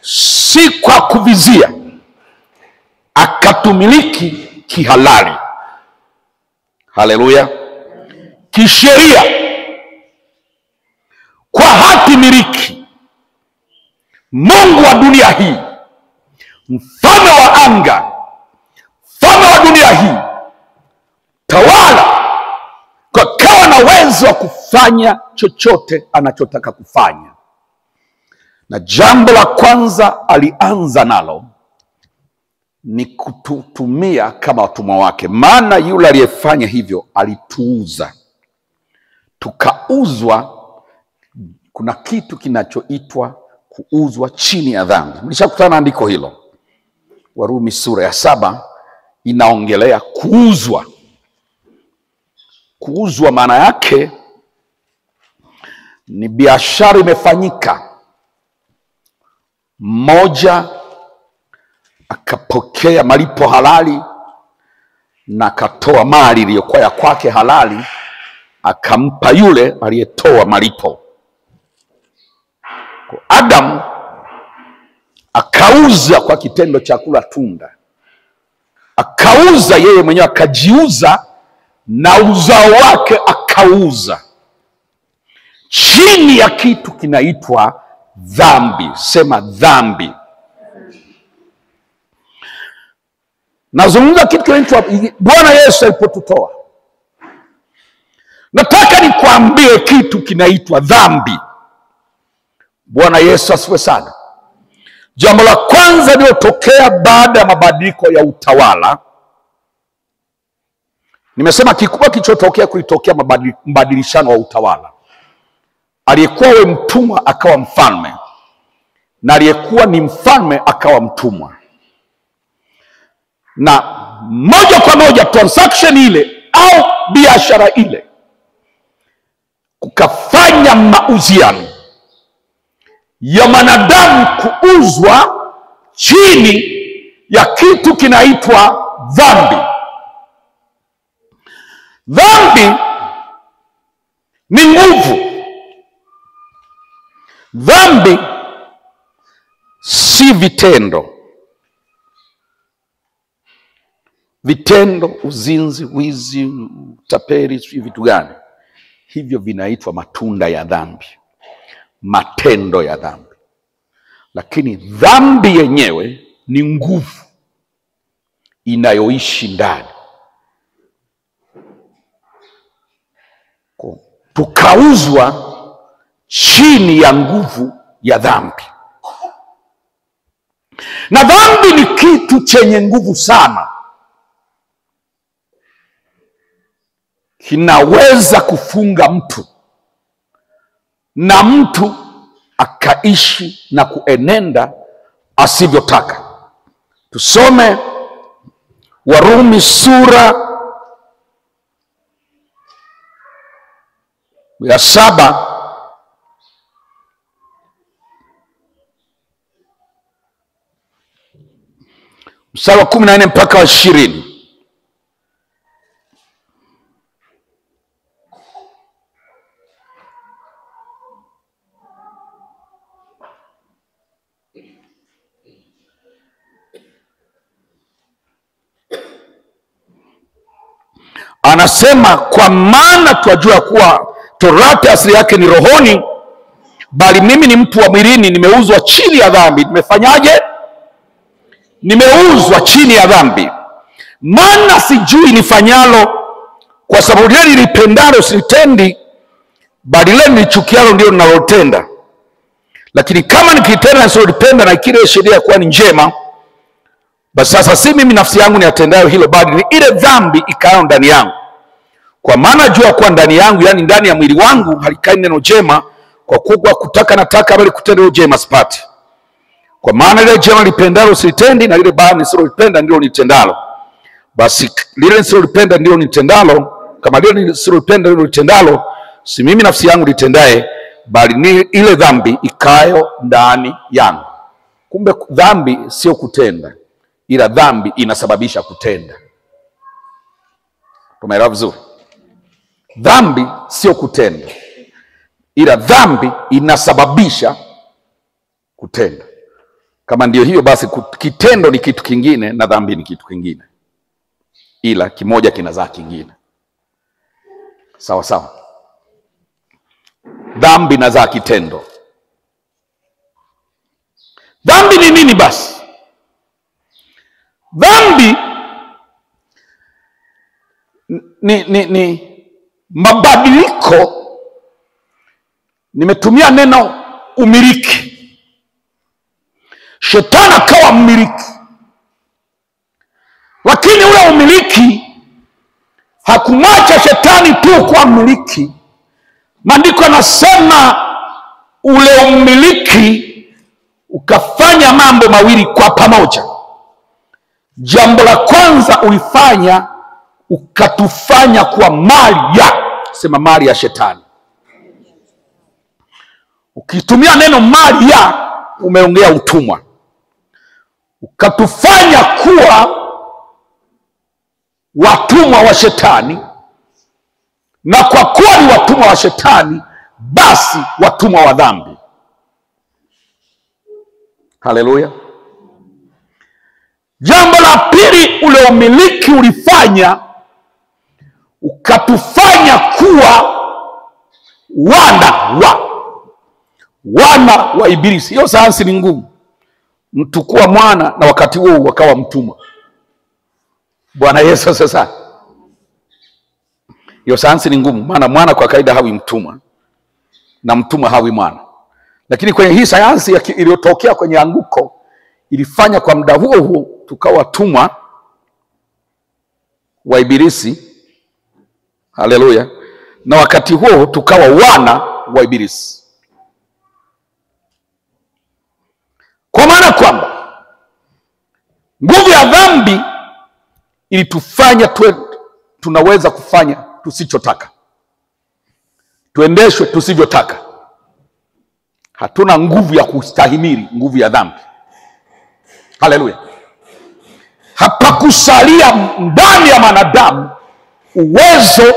si kwa kuvizia, akatumiliki kihalali. Haleluya. Kisheria, kwa hati miliki, Mungu wa dunia hii, mfalme wa anga, mfalme wa dunia hii, tawala, kwa kawa na uwezo wa kufanya chochote anachotaka kufanya. Na jambo la kwanza alianza nalo ni kututumia kama watumwa wake. Maana yule aliyefanya hivyo alituuza, tukauzwa. Kuna kitu kinachoitwa kuuzwa chini ya dhambi. Mlishakutana na andiko hilo? Warumi sura ya 7 inaongelea kuuzwa. Kuuzwa maana yake ni biashara imefanyika, mmoja akapokea malipo halali na akatoa mali iliyokuwa ya kwake halali akampa yule aliyetoa malipo. Kwa Adam akauza kwa kitendo cha kula tunda, akauza yeye mwenyewe, akajiuza na uzao wake akauza chini ya kitu kinaitwa dhambi. Sema dhambi. Nazungumza kitu kinaitwa Bwana Yesu alipotutoa. Nataka nikuambie kitu kinaitwa dhambi. Bwana Yesu asifiwe sana. Jambo la kwanza lililotokea baada ya mabadiliko ya utawala, nimesema kikubwa kilichotokea, kulitokea mbadilishano wa utawala. Aliyekuwa we mtumwa akawa mfalme, na aliyekuwa ni mfalme akawa mtumwa. Na moja kwa moja transaction ile au biashara ile, kukafanya mauziano ya manadamu kuuzwa chini ya kitu kinaitwa dhambi. Dhambi ni nguvu. Dhambi si vitendo. Vitendo, uzinzi, wizi, utapeli, si vitu gani hivyo, vinaitwa matunda ya dhambi, matendo ya dhambi. Lakini dhambi yenyewe ni nguvu inayoishi ndani. Tukauzwa chini ya nguvu ya dhambi. Na dhambi ni kitu chenye nguvu sana. Kinaweza kufunga mtu na mtu akaishi na kuenenda asivyotaka. Tusome Warumi sura ya 7 mstari wa 14 mpaka wa 20. Anasema, kwa maana twajua kuwa torati asili yake ni rohoni, bali mimi ni mtu wa mwilini, nimeuzwa chini ya dhambi. Nimefanyaje? Nimeuzwa chini ya dhambi. Maana sijui nifanyalo, kwa sababu lile nilipendalo silitendi, bali lile nilichukialo ndio ninalotenda. Lakini kama nikitenda nisilolipenda, na ikiri sheria kuwa ni njema, basi sasa si mimi nafsi yangu niyatendayo hilo, bali ni ile dhambi ikayo ndani yangu. Kwa maana jua kuwa ndani yangu, yani ndani ya mwili wangu, halikai neno jema, kwa kuwa kutaka nataka, bali kutenda hilo jema sipati. Kwa maana lile jema lipendalo silitendi, na lile baya nisilolipenda ndilo nitendalo. Basi lile nisilolipenda ndilo nitendalo, kama lile nisilolipenda ndilo nitendalo, si mimi nafsi yangu nitendaye, bali ni ile dhambi ikayo ndani yangu. Kumbe dhambi sio kutenda, ila dhambi inasababisha kutenda. Tumeelewa vizuri? Dhambi sio kutenda, ila dhambi inasababisha kutenda. Kama ndio hiyo, basi kitendo ni kitu kingine na dhambi ni kitu kingine, ila kimoja kinazaa kingine. Sawa sawa. Dhambi inazaa kitendo. Dhambi ni nini basi? Dhambi ni mabadiliko. Nimetumia neno umiliki. Shetani akawa mmiliki, lakini ule umiliki hakumwacha shetani tu kuwa mmiliki. Maandiko yanasema ule umiliki ukafanya mambo mawili kwa pamoja. Jambo la kwanza ulifanya, ukatufanya kuwa mali ya, sema mali ya shetani. Ukitumia neno mali ya, umeongea utumwa. Ukatufanya kuwa watumwa wa shetani, na kwa kuwa ni watumwa wa shetani, basi watumwa wa dhambi. Haleluya. Jambo la pili, ule umiliki ulifanya ukatufanya kuwa wana wa Ibilisi. Hiyo sayansi ni ngumu, mtu kuwa mwana na wakati huo wakawa mtumwa. Bwana Yesu sasa. Hiyo sayansi ni ngumu, maana mwana kwa kawaida hawi mtumwa na mtumwa hawi mwana. Lakini kwenye hii sayansi iliyotokea kwenye anguko, ilifanya kwa muda huo huo tukawa watumwa wa Ibilisi. Haleluya. Na wakati huo tukawa wana wa Ibilisi. Kwa maana kwamba nguvu ya dhambi ilitufanya tunaweza kufanya tusichotaka, tuendeshwe tusivyotaka. Hatuna nguvu ya kustahimili nguvu ya dhambi. Haleluya. Hapakusalia ndani ya mwanadamu uwezo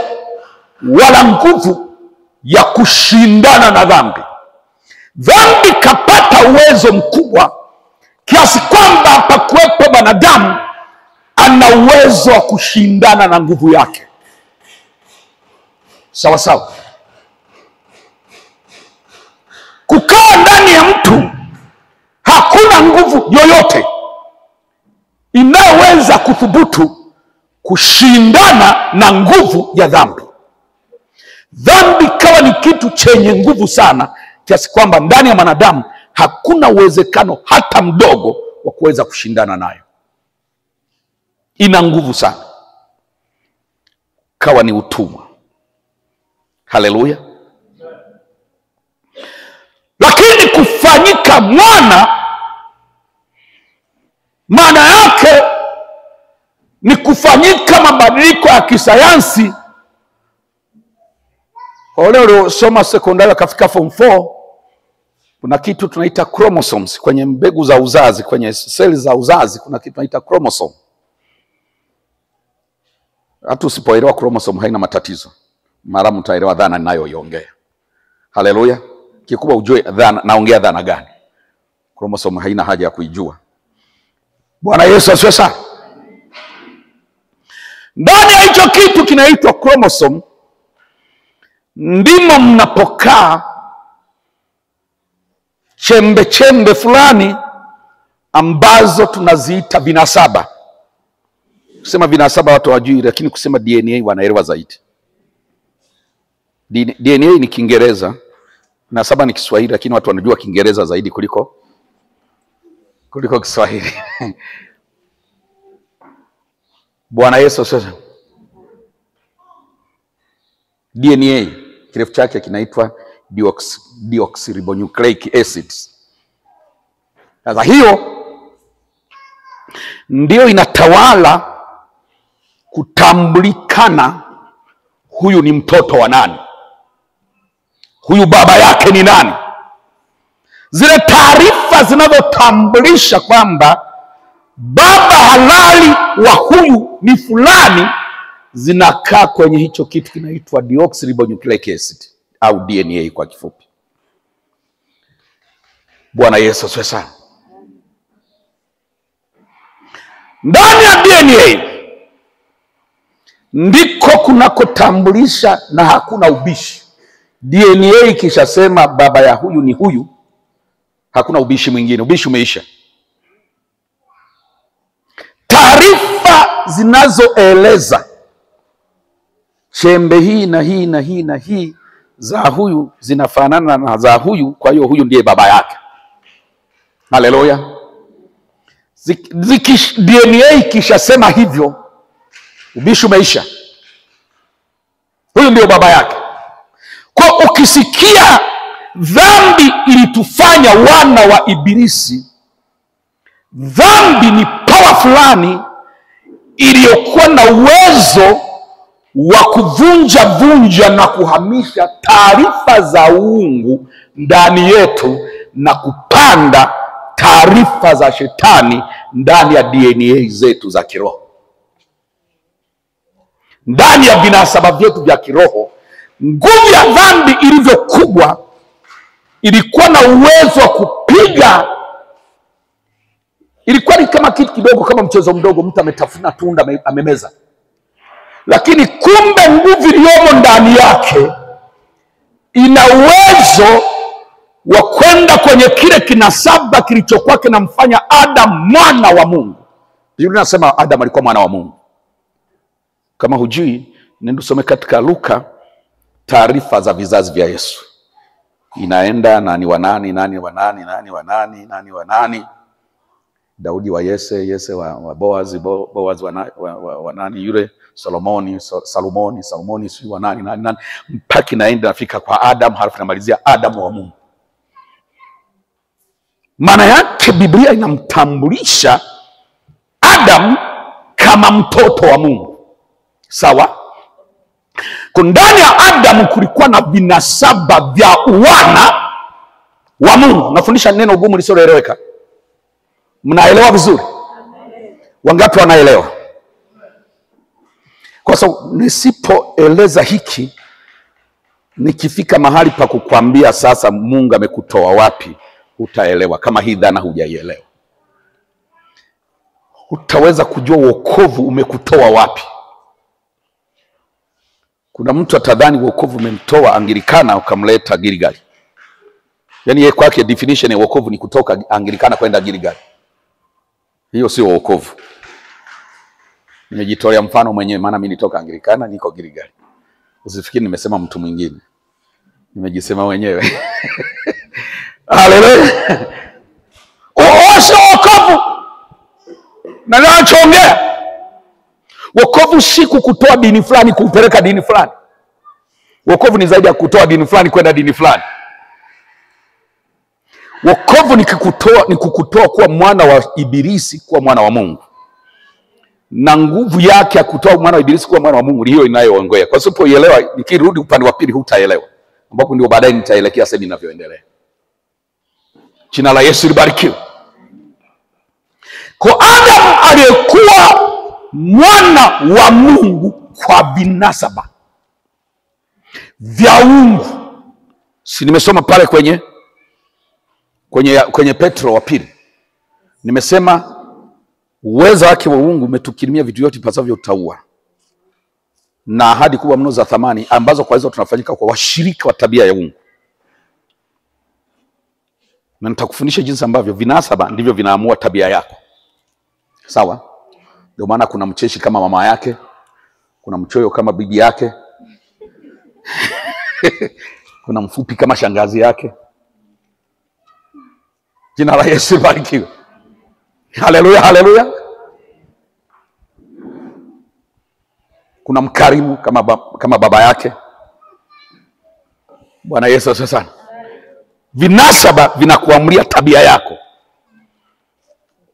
wala nguvu ya kushindana na dhambi. Dhambi kapata uwezo mkubwa kiasi kwamba hapakuwepo mwanadamu ana uwezo wa kushindana na nguvu yake. Sawa sawa. Kukaa ndani ya mtu hakuna nguvu yoyote inayoweza kuthubutu kushindana na nguvu ya dhambi. Dhambi kawa ni kitu chenye nguvu sana kiasi kwamba ndani ya mwanadamu hakuna uwezekano hata mdogo wa kuweza kushindana nayo. Ina nguvu sana. Kawa ni utumwa. Haleluya. Lakini kufanyika mwana, maana yake ni kufanyika mabadiliko ya kisayansi. Wale waliosoma sekondari kafika form 4, kuna kitu tunaita chromosomes kwenye mbegu za uzazi, kwenye seli za uzazi kuna kitu tunaita chromosome. Hata usipoelewa chromosome haina matatizo, mara mtaelewa dhana ninayoiongea. Haleluya. Kikubwa ujue dhana naongea dhana gani. Chromosome haina haja ya kuijua. Bwana Yesu asifiwe sana. Ndani ya hicho kitu kinaitwa chromosome ndimo mnapokaa chembe chembe fulani ambazo tunaziita vinasaba. Kusema vinasaba watu hawajui, lakini kusema DNA wanaelewa zaidi. DNA ni Kiingereza, vinasaba ni Kiswahili, lakini watu wanajua Kiingereza zaidi kuliko Kiswahili. Bwana Yesu sasa. DNA kirefu chake kinaitwa deoxyribonucleic acids. Sasa hiyo ndio inatawala kutambulikana huyu ni mtoto wa nani, huyu baba yake ni nani. Zile taarifa zinazotambulisha kwamba baba halali wa huyu ni fulani zinakaa kwenye hicho kitu kinaitwa deoxyribonucleic acid au DNA kwa kifupi. Bwana Yesu asifiwe sana. Ndani ya DNA ndiko kunakotambulisha na hakuna ubishi. DNA ikishasema baba ya huyu ni huyu, hakuna ubishi mwingine, ubishi umeisha. Taarifa zinazoeleza chembe hii na hii na hii na hii za huyu zinafanana na za huyu, kwa hiyo huyu ndiye baba yake. Haleluya. DNA ikishasema hivyo, ubishi umeisha, huyu ndio baba yake. Kwa ukisikia dhambi ilitufanya wana wa Ibilisi, dhambi ni power fulani iliyokuwa na uwezo wa kuvunja na kuhamisha taarifa za uungu ndani yetu na kupanda taarifa za shetani ndani ya DNA zetu za kiroho. Ndani ya vinasaba vyetu vya kiroho, nguvu ya dhambi ilivyo kubwa ilikuwa na uwezo wa kupiga. Ilikuwa ni kama kitu kidogo, kama mchezo mdogo, mtu ametafuna tunda amemeza. Lakini kumbe nguvu iliyomo ndani yake ina uwezo wa kwenda kwenye kile kinasaba kilichokuwa kinamfanya Adam mwana wa Mungu. Biblia inasema Adam alikuwa mwana wa Mungu. Kama hujui, nenda usome katika Luka taarifa za vizazi vya Yesu. Inaenda nani wa nani, nani wa nani, nani wa nani, nani wa nani. Daudi wa Yese, Yese wa Boazi, Boazi wa nani yule, Salomoni si wa nani, nani, nani. Mpaka inaenda nafika kwa Adam, halafu namalizia Adam wa Mungu. Maana yake Biblia inamtambulisha Adam kama mtoto wa Mungu. Sawa? Kwa ndani ya Adam kulikuwa na vinasaba vya wana wa Mungu. Nafundisha neno gumu lisioeleweka. Mnaelewa vizuri? Wangapi wanaelewa? Kwa sababu nisipoeleza hiki, nikifika mahali pa kukwambia sasa Mungu amekutoa wapi, hutaelewa. Kama hii dhana hujaielewa, hutaweza kujua wokovu umekutoa wapi. Kuna mtu atadhani wokovu umemtoa Anglikana ukamleta Gilgal. Yaani yeye kwake definition ya wokovu ni kutoka Anglikana kwenda Gilgal. Hiyo sio wokovu. Nimejitolea mfano mwenyewe, maana mimi nitoka Anglikana niko Gilgal. Usifikiri nimesema mtu mwingine. Nimejisema mwenyewe. Haleluya. Sio wokovu. Na nachoongea, wokovu si kukutoa dini fulani kupeleka dini fulani. Wokovu ni zaidi ya kutoa dini fulani kwenda dini fulani. Wokovu ni kukutoa kuwa mwana wa Ibilisi kuwa mwana wa Mungu. Na nguvu yake ya kutoa mwana wa Ibilisi kuwa mwana wa Mungu hiyo inayoongea. Kwa sababu uelewa, nikirudi upande wa pili hutaelewa. Ambapo ndio baadaye nitaelekea sasa ninavyoendelea. Jina la Yesu libarikiwe. Kwa Adam aliyekuwa mwana wa Mungu kwa vinasaba vya uungu. Si nimesoma pale kwenye Petro wa pili. Nimesema uwezo wake wa uungu umetukirimia vitu vyote pasavyo utaua. Na ahadi kubwa mno za thamani ambazo kwa hizo tunafanyika kwa washirika wa tabia ya uungu. Na nitakufundisha jinsi ambavyo vinasaba ndivyo vinaamua tabia yako. Sawa? Ndio maana kuna mcheshi kama mama yake, kuna mchoyo kama bibi yake, kuna mfupi kama shangazi yake. Jina la Yesu libarikiwe. Haleluya, haleluya. Kuna mkarimu kama baba yake. Bwana Yesu asifiwe sana. Vinasaba vinakuamulia tabia yako.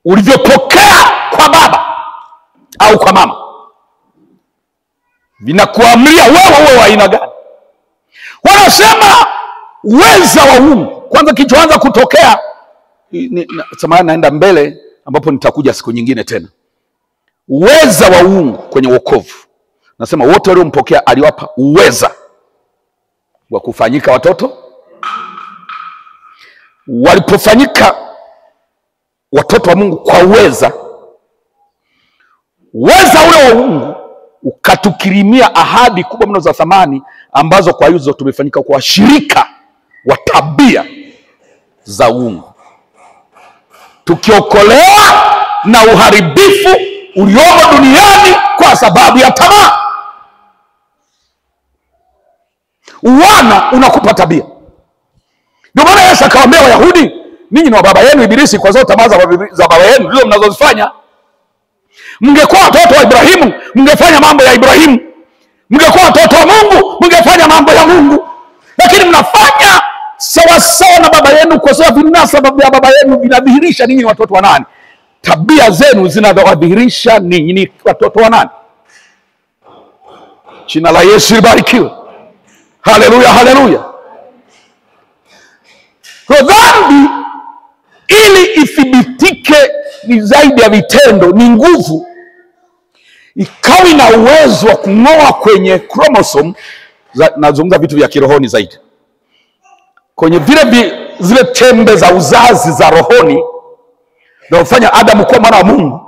Ulivyopokea kwa baba au kwa mama vinakuamulia wewe wa aina gani. Wanasema uweza wa uungu. Kwanza kichoanza kutokea, samahani naenda mbele ambapo nitakuja siku nyingine tena. Uweza wa uungu kwenye wokovu. Nasema wote waliompokea aliwapa uweza wa kufanyika watoto. Walipofanyika watoto wa Mungu kwa uweza ule wa uungu ukatukirimia ahadi kubwa mno za thamani, ambazo kwa hizo tumefanyika kwa washirika wa tabia za uungu, tukiokolewa na uharibifu uliomo duniani kwa sababu ya tamaa. Uwana unakupa tabia. Ndio maana Yesu akawaambia Wayahudi, ninyi ni wa baba yenu Ibilisi, kwa sababu tamaa za baba yenu ndio mnazozifanya. Mngekuwa watoto wa Ibrahimu, mngefanya mambo ya Ibrahimu. Mngekuwa watoto wa Mungu, mngefanya mambo ya Mungu. Lakini mnafanya sawa sawa na baba yenu, kwa sababu vinasaba vya baba yenu vinadhihirisha ninyi ni watoto wa nani. Tabia zenu zinadhihirisha ninyi ni watoto wa nani. Jina la Yesu libarikiwe. Haleluya, haleluya. Kwa dhambi ili ithibitike ni zaidi ya vitendo, ni nguvu. Ikawa ina uwezo wa kung'oa kwenye chromosome, nazungumza vitu vya kirohoni zaidi, kwenye zile tembe za uzazi za rohoni, na kufanya Adamu kuwa mwana wa Mungu,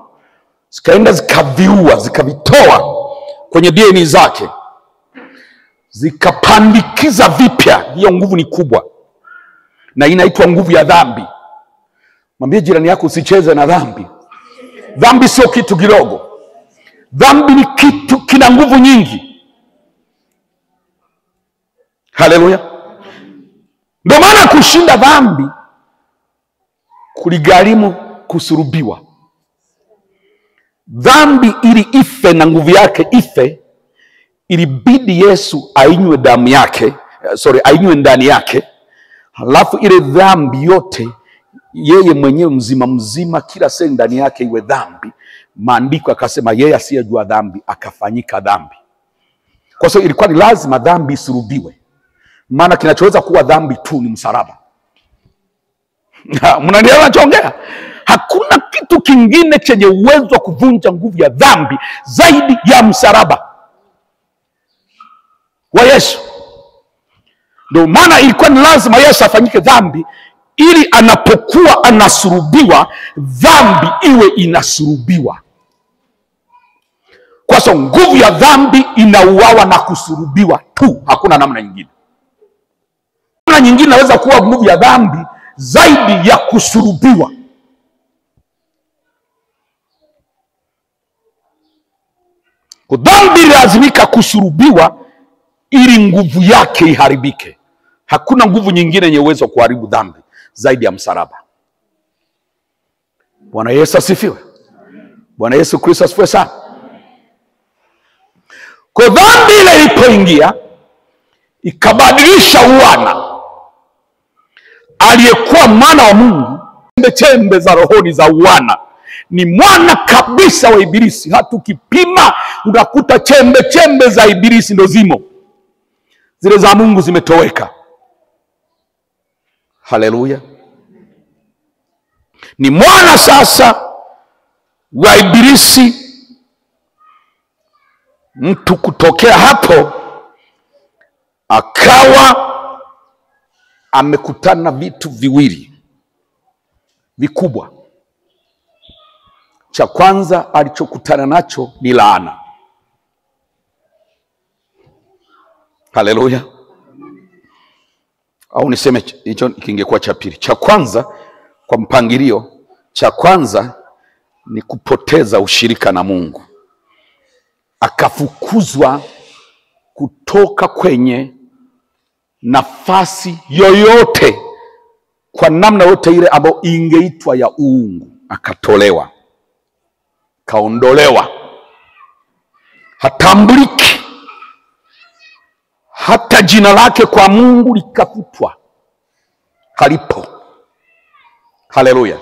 zikaenda zikaviua, zikavitoa kwenye DNA zake, zikapandikiza vipya. Hiyo nguvu ni kubwa na inaitwa nguvu ya dhambi. Mwambie jirani yako usicheze na dhambi. Dhambi sio kitu kidogo. Dhambi ni kitu kina nguvu nyingi. Haleluya. Ndio maana kushinda dhambi kuligharimu kusurubiwa. Dhambi ili ife na nguvu yake ife, ilibidi Yesu ainywe damu yake, ainywe ndani yake. Halafu ile dhambi yote yeye mwenyewe mzima mzima, kila seli ndani yake iwe dhambi. Maandiko akasema yeye asiyejua dhambi akafanyika dhambi. Kwa sababu ilikuwa ni lazima dhambi isurubiwe. Maana kinachoweza kuwa dhambi tu ni msalaba. Mnanielewa nachoongea? Hakuna kitu kingine chenye uwezo wa kuvunja nguvu ya dhambi zaidi ya msalaba wa Yesu. Ndio maana ilikuwa ni lazima Yesu afanyike dhambi, ili anapokuwa anasurubiwa, dhambi iwe inasurubiwa. Kwa sababu nguvu ya dhambi inauawa na kusurubiwa tu, hakuna namna nyingine. Namna nyingine inaweza kuwa nguvu ya dhambi zaidi ya kusurubiwa. Kwa dhambi lazimika kusurubiwa ili nguvu yake iharibike. Hakuna nguvu nyingine yenye uwezo kuharibu dhambi zaidi ya msalaba. Bwana Yesu asifiwe. Bwana Yesu Kristo asifiwe sana. Kwa dhambi ile ilipoingia, ikabadilisha uwana. Aliyekuwa mwana wa Mungu, chembe za rohoni za uwana, ni mwana kabisa wa Ibilisi. Hatukipima unakuta chembe za Ibilisi ndo zimo. Zile za Mungu zimetoweka. Haleluya. Ni mwana sasa wa Ibilisi. Mtu kutokea hapo akawa amekutana vitu viwili vikubwa. Cha kwanza alichokutana nacho ni laana. Haleluya. Au niseme hicho kingekuwa cha pili. Cha kwanza kwa mpangilio, cha kwanza ni kupoteza ushirika na Mungu. Akafukuzwa kutoka kwenye nafasi yoyote kwa namna yote ile ambayo ingeitwa ya uungu. Akatolewa, kaondolewa, hatambuliki. Hata jina lake kwa Mungu likafutwa, halipo. Haleluya.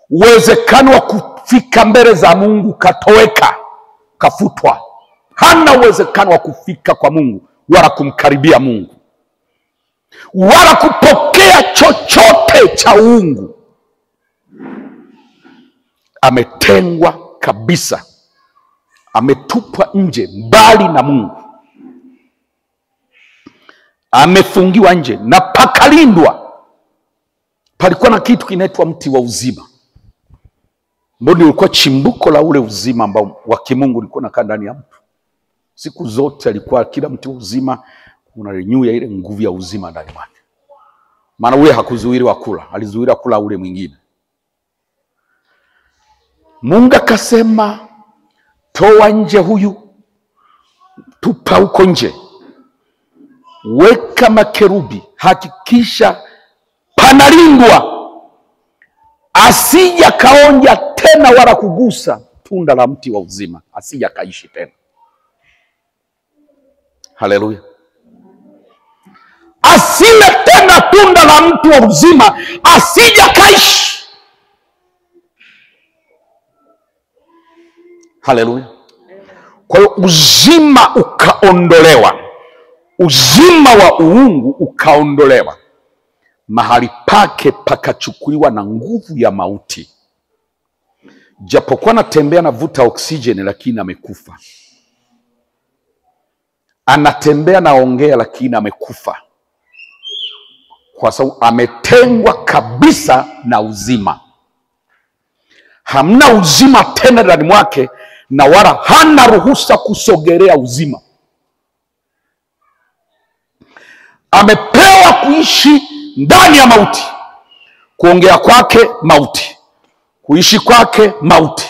Uwezekano wa kufika mbele za Mungu katoweka, kafutwa. Hana uwezekano wa kufika kwa Mungu wala kumkaribia Mungu. wala kupokea chochote cha uungu. Ametengwa kabisa, ametupwa nje, mbali na Mungu, amefungiwa nje na pakalindwa. Palikuwa na kitu kinaitwa mti wa uzima, ambao ulikuwa chimbuko la ule uzima ambao wa kimungu ulikuwa unakaa ndani ya mtu. Siku zote alikuwa kila mti wa uzima una renew ya ile nguvu ya uzima ndani mwake. Maana ule hakuzuiliwa kula, alizuiliwa kula ule mwingine. Mungu akasema, toa nje huyu, tupa huko nje, weka makerubi, hakikisha panalindwa, asija kaonja tena wala kugusa tunda la mti wa uzima, asija kaishi tena. Haleluya. Asile tena tunda la mti wa uzima, asija kaishi. Haleluya. Kwa hiyo uzima ukaondolewa, uzima wa uungu ukaondolewa, mahali pake pakachukuliwa na nguvu ya mauti. Japokuwa anatembea navuta oksijeni, lakini amekufa. Anatembea naongea, lakini amekufa, kwa sababu ametengwa kabisa na uzima. Hamna uzima tena ndani mwake, na wala hana ruhusa kusogelea uzima. Amepewa kuishi ndani ya mauti. Kuongea kwake mauti, kuishi kwake mauti,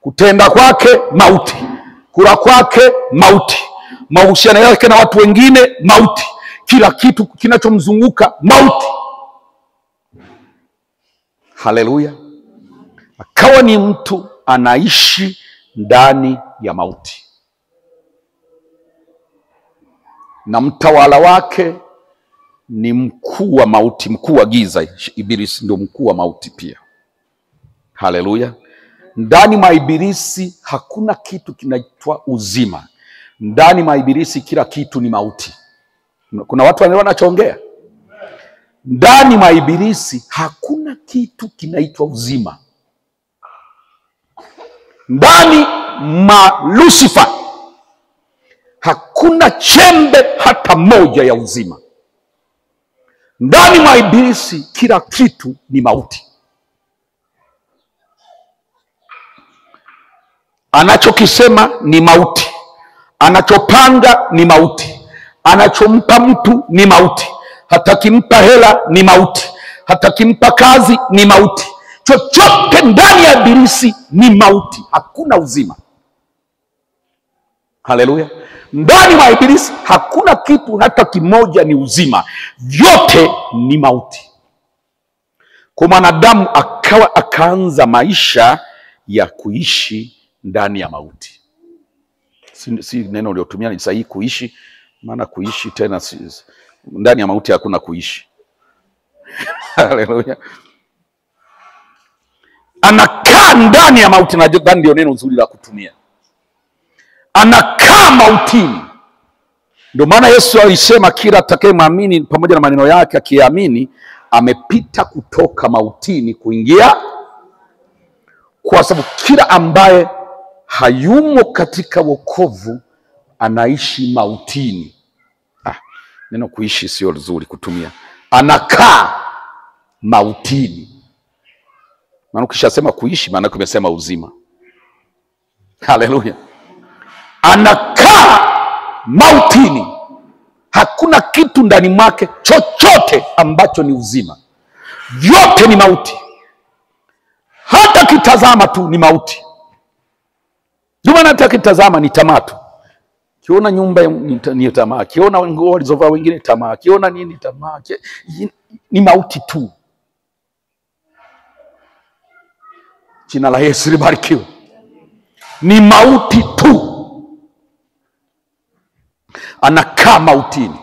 kutenda kwake mauti, kula kwake mauti, mahusiano yake na watu wengine mauti, kila kitu kinachomzunguka mauti. Haleluya. Akawa ni mtu anaishi ndani ya mauti, na mtawala wake ni mkuu wa mauti, mkuu wa giza. Ibilisi ndio mkuu wa mauti pia. Haleluya. Ndani mwa Ibilisi hakuna kitu kinaitwa uzima. Ndani mwa Ibilisi kila kitu ni mauti. Kuna watu wanaelewa nachoongea? Ndani mwa Ibilisi hakuna kitu kinaitwa uzima. Ndani mwa Lucifer hakuna chembe hata moja ya uzima. Ndani mwa Ibilisi kila kitu ni mauti. Anachokisema ni mauti, anachopanga ni mauti, anachompa mtu ni mauti, hata kimpa hela ni mauti, hata kimpa kazi ni mauti. Chochote ndani ya Ibilisi ni mauti, hakuna uzima. Haleluya. Ndani mwa Ibilisi hakuna kitu hata kimoja ni uzima, vyote ni mauti. Kwa mwanadamu akaanza maisha ya kuishi ndani ya mauti. Si neno uliotumia ni sahihi, kuishi, maana kuishi tena ndani ya mauti hakuna kuishi. Haleluya. Anakaa ndani ya mauti, na ndio neno nzuri la kutumia. Anakaa mautini. Ndio maana Yesu alisema kila atakayemwamini pamoja na maneno yake akiamini amepita kutoka mautini kuingia, kwa sababu kila ambaye hayumo katika wokovu anaishi mautini. Neno kuishi sio nzuri kutumia. Anakaa mautini. Maana ukishasema kuishi maana kumesema uzima. Haleluya. Anakaa mautini. Hakuna kitu ndani mwake chochote ambacho ni uzima. Vyote ni mauti. Hata kitazama tu ni mauti. Ndio maana hata kitazama ni tamaa tu. Kiona nyumba ni tamaa, kiona nguo walizovaa wengine tamaa, kiona nini tamaa, ni mauti tu. Jina la Yesu libarikiwe. Ni mauti tu. Anakaa mautini.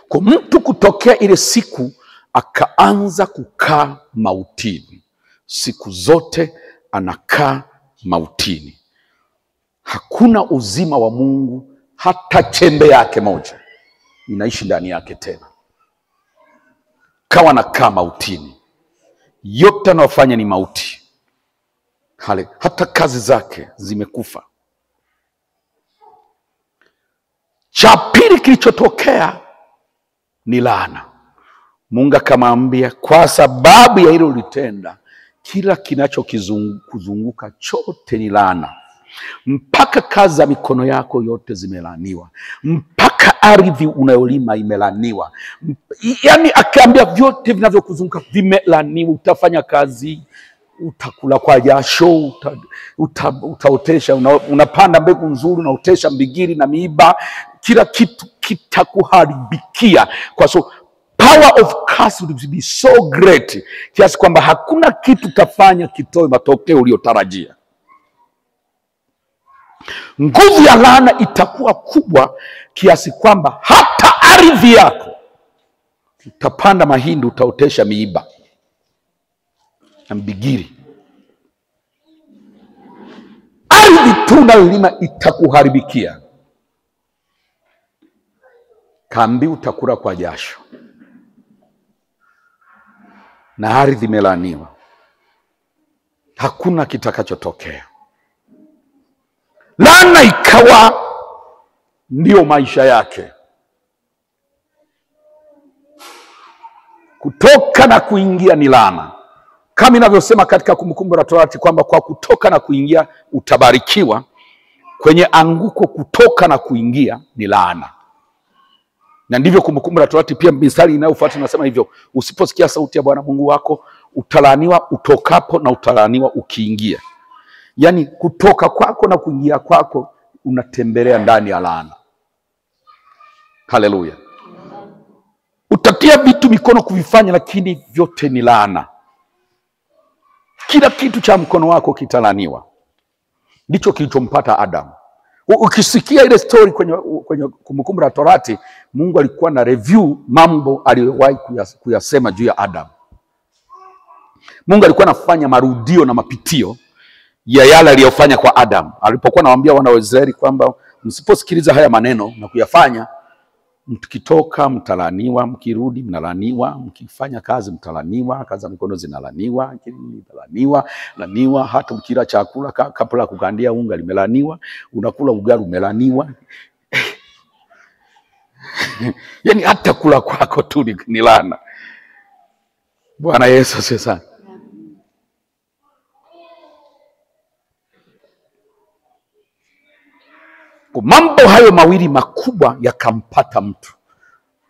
Kwa mtu kutokea ile siku akaanza kukaa mautini, siku zote anakaa mautini. Hakuna uzima wa Mungu hata chembe yake moja inaishi ndani yake tena. kawa na kaa mautini. Yote anayofanya ni mauti. Hata kazi zake zimekufa. Cha pili kilichotokea ni laana. Mungu akamwambia, kwa sababu ya hilo ulitenda, kila kinachokuzunguka chote ni laana. Mpaka kazi za mikono yako yote zimelaaniwa, mpaka ardhi unayolima imelaaniwa. Yaani akaambia vyote vinavyokuzunguka vimelaaniwa. Utafanya kazi, utakula kwa jasho, utaotesha, unapanda mbegu nzuri, unaotesha mbigiri na miiba, kila kitu kitakuharibikia. Kwa so power of curse will be so great, kiasi kwamba hakuna kitu tafanya kitoe matokeo uliyotarajia. Nguvu ya laana itakuwa kubwa kiasi kwamba hata ardhi yako, utapanda mahindi, utaotesha miiba na mbigiri. Ardhi tu unayolima itakuharibikia. Kambi utakula kwa jasho, na ardhi imelaaniwa. Hakuna kitakachotokea. Laana ikawa ndio maisha yake. Kutoka na kuingia ni laana. Kama inavyosema katika Kumbukumbu la Torati kwamba kwa kutoka na kuingia utabarikiwa, kwenye anguko kutoka na kuingia ni laana. Na ndivyo Kumbukumbu la Torati pia mistari inayofuata inasema hivyo, usiposikia sauti ya Bwana Mungu wako utalaaniwa utokapo na utalaaniwa ukiingia. Yaani kutoka kwako na kuingia kwako unatembelea ndani ya laana. Haleluya. Utatia vitu mikono kuvifanya, lakini vyote ni laana. Kila kitu cha mkono wako kitalaaniwa. Ndicho kilichompata Adam. Ukisikia ile story kwenye Kumbukumbu la Torati, Mungu alikuwa na review mambo aliyowahi kuyasema juu ya Adam. Mungu alikuwa anafanya marudio na mapitio ya yale aliyofanya kwa Adam. Alipokuwa anawaambia wana wa Israeli kwamba msiposikiliza haya maneno na kuyafanya, mkitoka mtalaniwa, mkirudi mnalaniwa, mkifanya kazi mtalaniwa, kazi za mikono zinalaniwa, laniwa, hata mkila chakula kabla kukandia unga limelaniwa, unakula ugali umelaniwa. Yaani hata kula kwako tu ni laana. Bwana Yesu asifiwe. Mambo hayo mawili makubwa yakampata mtu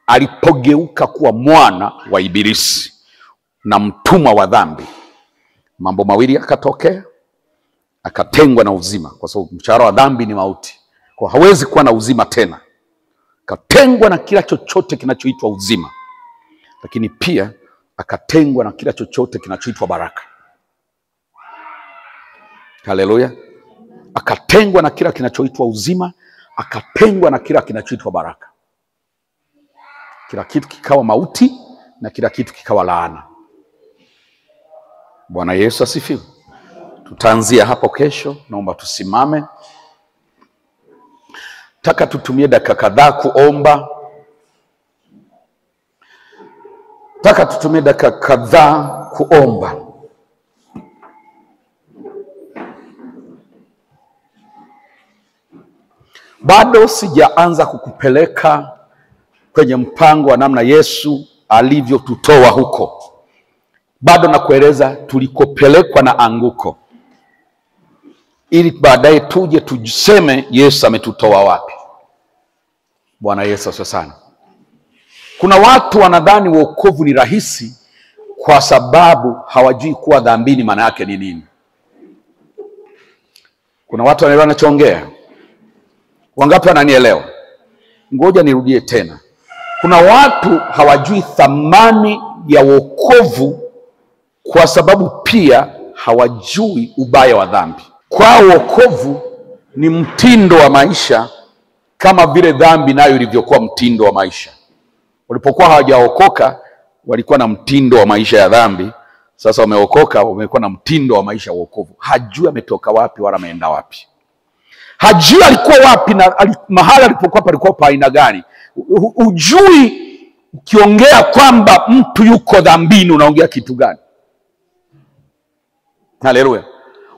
alipogeuka kuwa mwana wa Ibilisi na mtumwa wa dhambi. Mambo mawili yakatokea, akatengwa na uzima, kwa sababu mshahara wa dhambi ni mauti. Kwa hawezi kuwa na uzima tena. Akatengwa na kila chochote kinachoitwa uzima, lakini pia akatengwa na kila chochote kinachoitwa baraka. Haleluya. Akatengwa na kila kinachoitwa uzima, akatengwa na kila kinachoitwa baraka. Kila kitu kikawa mauti na kila kitu kikawa laana. Bwana Yesu asifiwe. Tutaanzia hapo kesho. Naomba tusimame. Taka tutumie dakika kadhaa kuomba. Bado sijaanza kukupeleka kwenye mpango wa namna Yesu alivyotutoa huko. Bado nakueleza tulikopelekwa na anguko, ili baadaye tuje tujiseme Yesu ametutoa wapi. Bwana Yesu asifiwe sana. Kuna watu wanadhani wokovu ni rahisi kwa sababu hawajui kuwa dhambini maana yake ni nini. Kuna watu wanaelewa ninachoongea? Wangapi wananielewa? Ngoja nirudie tena. Kuna watu hawajui thamani ya wokovu kwa sababu pia hawajui ubaya wa dhambi. Kwa wokovu ni mtindo wa maisha, kama vile dhambi nayo ilivyokuwa mtindo wa maisha. Walipokuwa hawajaokoka walikuwa na mtindo wa maisha ya dhambi. Sasa wameokoka, wamekuwa na mtindo wa maisha wa wokovu. Hajui ametoka wapi wala ameenda wapi. Hajui alikuwa wapi na mahali alipokuwa palikuwa pa aina gani. Hujui Ukiongea kwamba mtu yuko dhambini, unaongea kitu gani? Haleluya.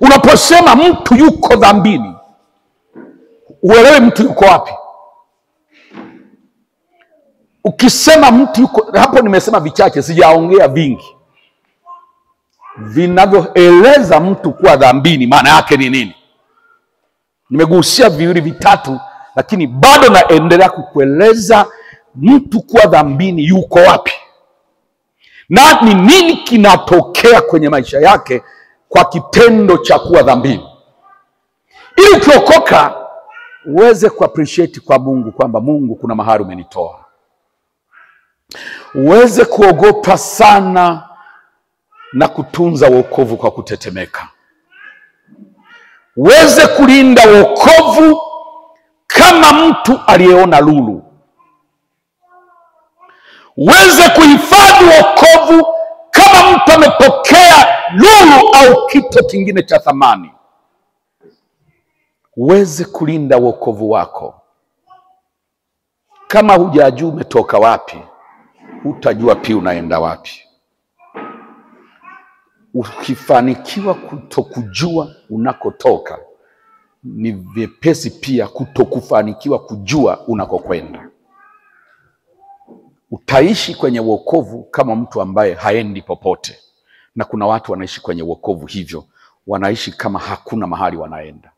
Unaposema mtu yuko dhambini, uelewe mtu yuko wapi. Ukisema mtu yuko hapo, nimesema vichache, sijaongea vingi. Vinavyoeleza mtu kuwa dhambini maana yake ni nini? Nimegusia viwili vitatu, lakini bado naendelea kukueleza mtu kuwa dhambini yuko wapi, na ni nini kinatokea kwenye maisha yake kwa kitendo cha kuwa dhambini, ili ukiokoka uweze kuappreciate kwa Mungu kwamba Mungu, kuna mahali umenitoa. Uweze kuogopa sana na kutunza wokovu kwa kutetemeka. Uweze kulinda wokovu kama mtu aliyeona lulu. Uweze kuhifadhi wokovu kama mtu amepokea lulu au kitu kingine cha thamani. Uweze kulinda wokovu wako. Kama hujajua umetoka wapi, hutajua pia unaenda wapi. Ukifanikiwa kutokujua unakotoka, ni vyepesi pia kutokufanikiwa kujua unakokwenda. Utaishi kwenye wokovu kama mtu ambaye haendi popote, na kuna watu wanaishi kwenye wokovu hivyo, wanaishi kama hakuna mahali wanaenda,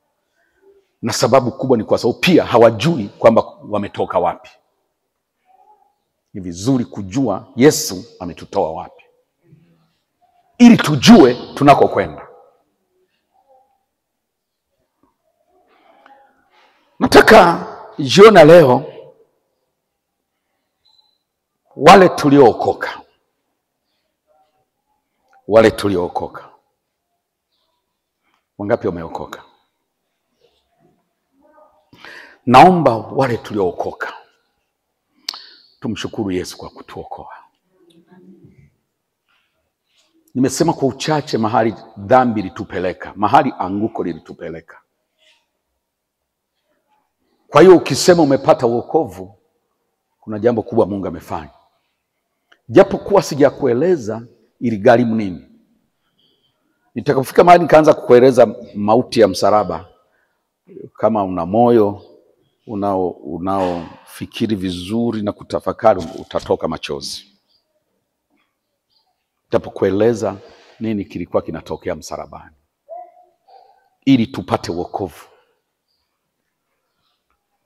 na sababu kubwa ni kwa sababu pia hawajui kwamba wametoka wapi. Ni vizuri kujua Yesu ametutoa wapi, ili tujue tunakokwenda. Nataka jiona leo wale tuliookoka, wangapi wameokoka? Naomba wale tuliookoka tumshukuru Yesu kwa kutuokoa. Nimesema kwa uchache mahali dhambi litupeleka, mahali anguko lilitupeleka. Kwa hiyo ukisema umepata wokovu, kuna jambo kubwa Mungu amefanya. Japokuwa sijakueleza iligharimu nini. Nitakapofika mahali nikaanza kukueleza mauti ya msalaba, kama una moyo unaofikiri vizuri na kutafakari, utatoka machozi. Nitapokueleza nini kilikuwa kinatokea msalabani, ili tupate wokovu.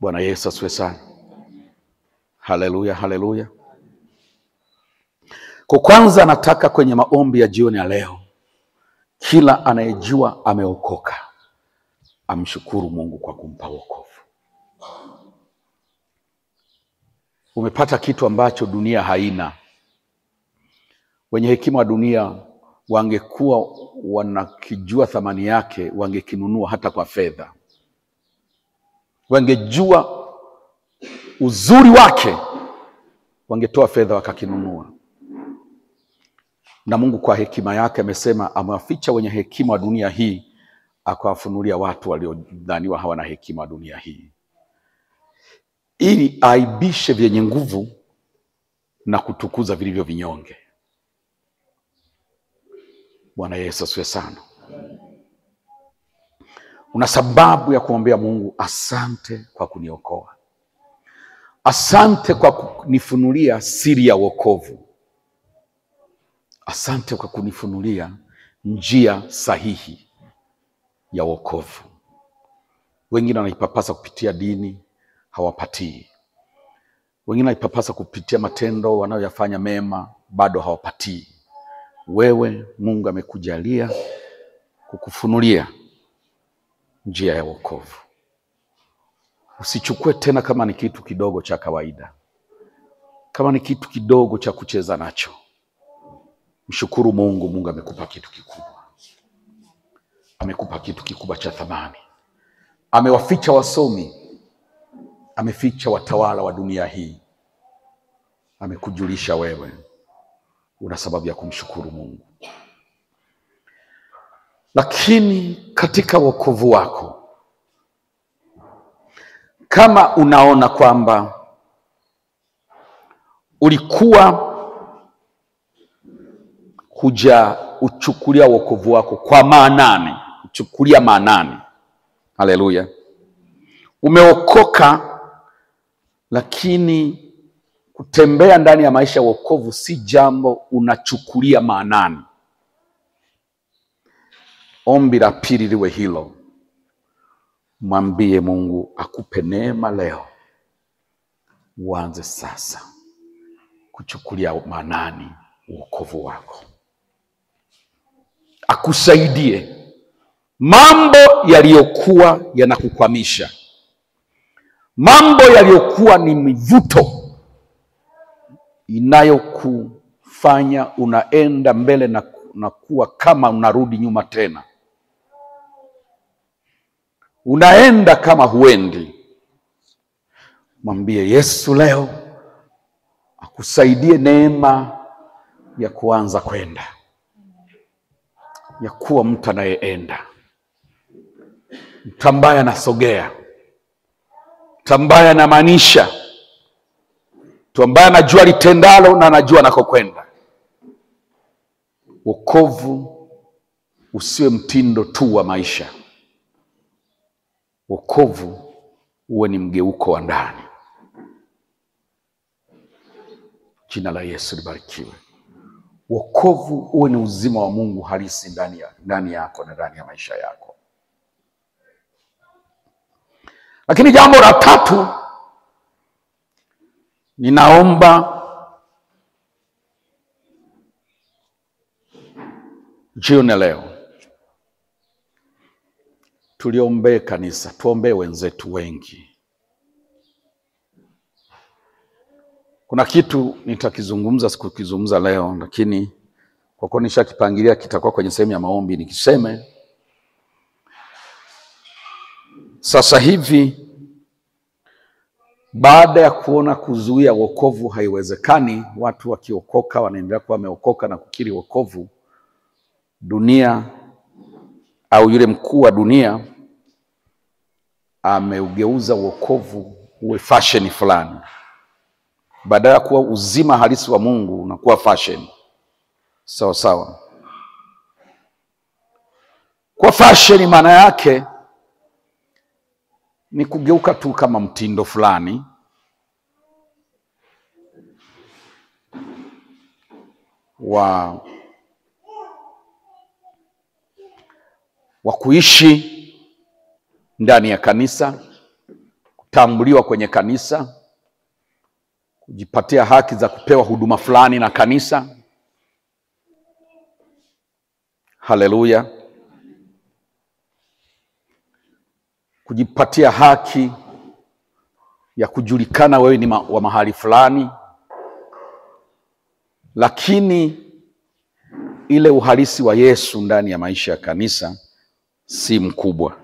Bwana Yesu asifiwe sana. Haleluya, haleluya. Kwa kwanza nataka kwenye maombi ya jioni ya leo, kila anayejua ameokoka amshukuru Mungu kwa kumpa wokovu. Umepata kitu ambacho dunia haina. Wenye hekima wa dunia wangekuwa wanakijua thamani yake, wangekinunua hata kwa fedha. Wangejua uzuri wake, wangetoa fedha wakakinunua. Na Mungu kwa hekima yake amesema amewaficha wenye hekima wa dunia hii, akawafunulia watu waliodhaniwa hawana hekima wa dunia hii, ili aibishe vyenye nguvu na kutukuza vilivyo vinyonge. Bwana Yesu asifiwe sana. Una sababu ya kumwambia Mungu, asante kwa kuniokoa. Asante kwa kunifunulia siri ya wokovu. Asante kwa kunifunulia njia sahihi ya wokovu. Wengine wanaipapasa kupitia dini, hawapatii. Wengine wanaipapasa kupitia matendo wanayoyafanya mema, bado hawapatii. Wewe Mungu amekujalia kukufunulia njia ya wokovu. Usichukue tena kama ni kitu kidogo cha kawaida, kama ni kitu kidogo cha kucheza nacho. Mshukuru Mungu. Mungu amekupa kitu kikubwa, amekupa kitu kikubwa cha thamani. Amewaficha wasomi, ameficha watawala wa dunia hii, amekujulisha wewe. Una sababu ya kumshukuru Mungu. Lakini katika wokovu wako, kama unaona kwamba ulikuwa hujauchukulia wokovu wako kwa maanani, uchukulia maanani. Haleluya. Umeokoka, lakini kutembea ndani ya maisha ya wokovu si jambo unachukulia maanani. Ombi la pili liwe hilo. Mwambie Mungu akupe neema leo, uanze sasa kuchukulia maanani wokovu wako. Akusaidie mambo yaliyokuwa yanakukwamisha, mambo yaliyokuwa ni mivuto inayokufanya unaenda mbele na kuwa kama unarudi nyuma tena, unaenda kama huendi. Mwambie Yesu leo akusaidie neema ya kuanza kwenda, ya kuwa mtu anayeenda, mtu ambaye anasogea, mtu ambaye anamaanisha, mtu ambaye anajua litendalo na anajua anakokwenda. Wokovu usiwe mtindo tu wa maisha. Wokovu uwe ni mgeuko wa ndani. Jina la Yesu libarikiwe. Wokovu uwe ni uzima wa Mungu halisi ndani yako na ndani ya maisha yako. Lakini jambo la tatu, ninaomba jioni leo tuliombee kanisa, tuombee wenzetu wengi. Kuna kitu nitakizungumza, sikukizungumza leo, lakini kwa kuwa nishakipangilia kitakuwa kwenye sehemu ya maombi nikiseme. Sasa hivi baada ya kuona kuzuia wokovu haiwezekani, watu wakiokoka wanaendelea kuwa wameokoka na kukiri wokovu, dunia au yule mkuu wa dunia ameugeuza wokovu uwe fashion fulani. Badala ya kuwa uzima halisi wa Mungu unakuwa fashion. Sawa sawa. Kwa fashion maana yake ni kugeuka tu kama mtindo fulani wa kuishi ndani ya kanisa, kutambuliwa kwenye kanisa, kujipatia haki za kupewa huduma fulani na kanisa. Haleluya. Kujipatia haki ya kujulikana wewe ni wa mahali fulani, lakini ile uhalisi wa Yesu ndani ya maisha ya kanisa si mkubwa.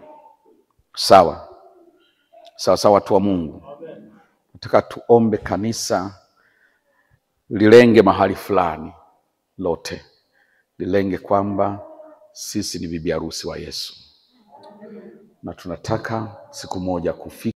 Sawa sawa, watu wa Mungu. Nataka tuombe kanisa lilenge mahali fulani, lote lilenge kwamba sisi ni bibi harusi wa Yesu, na tunataka siku moja kufika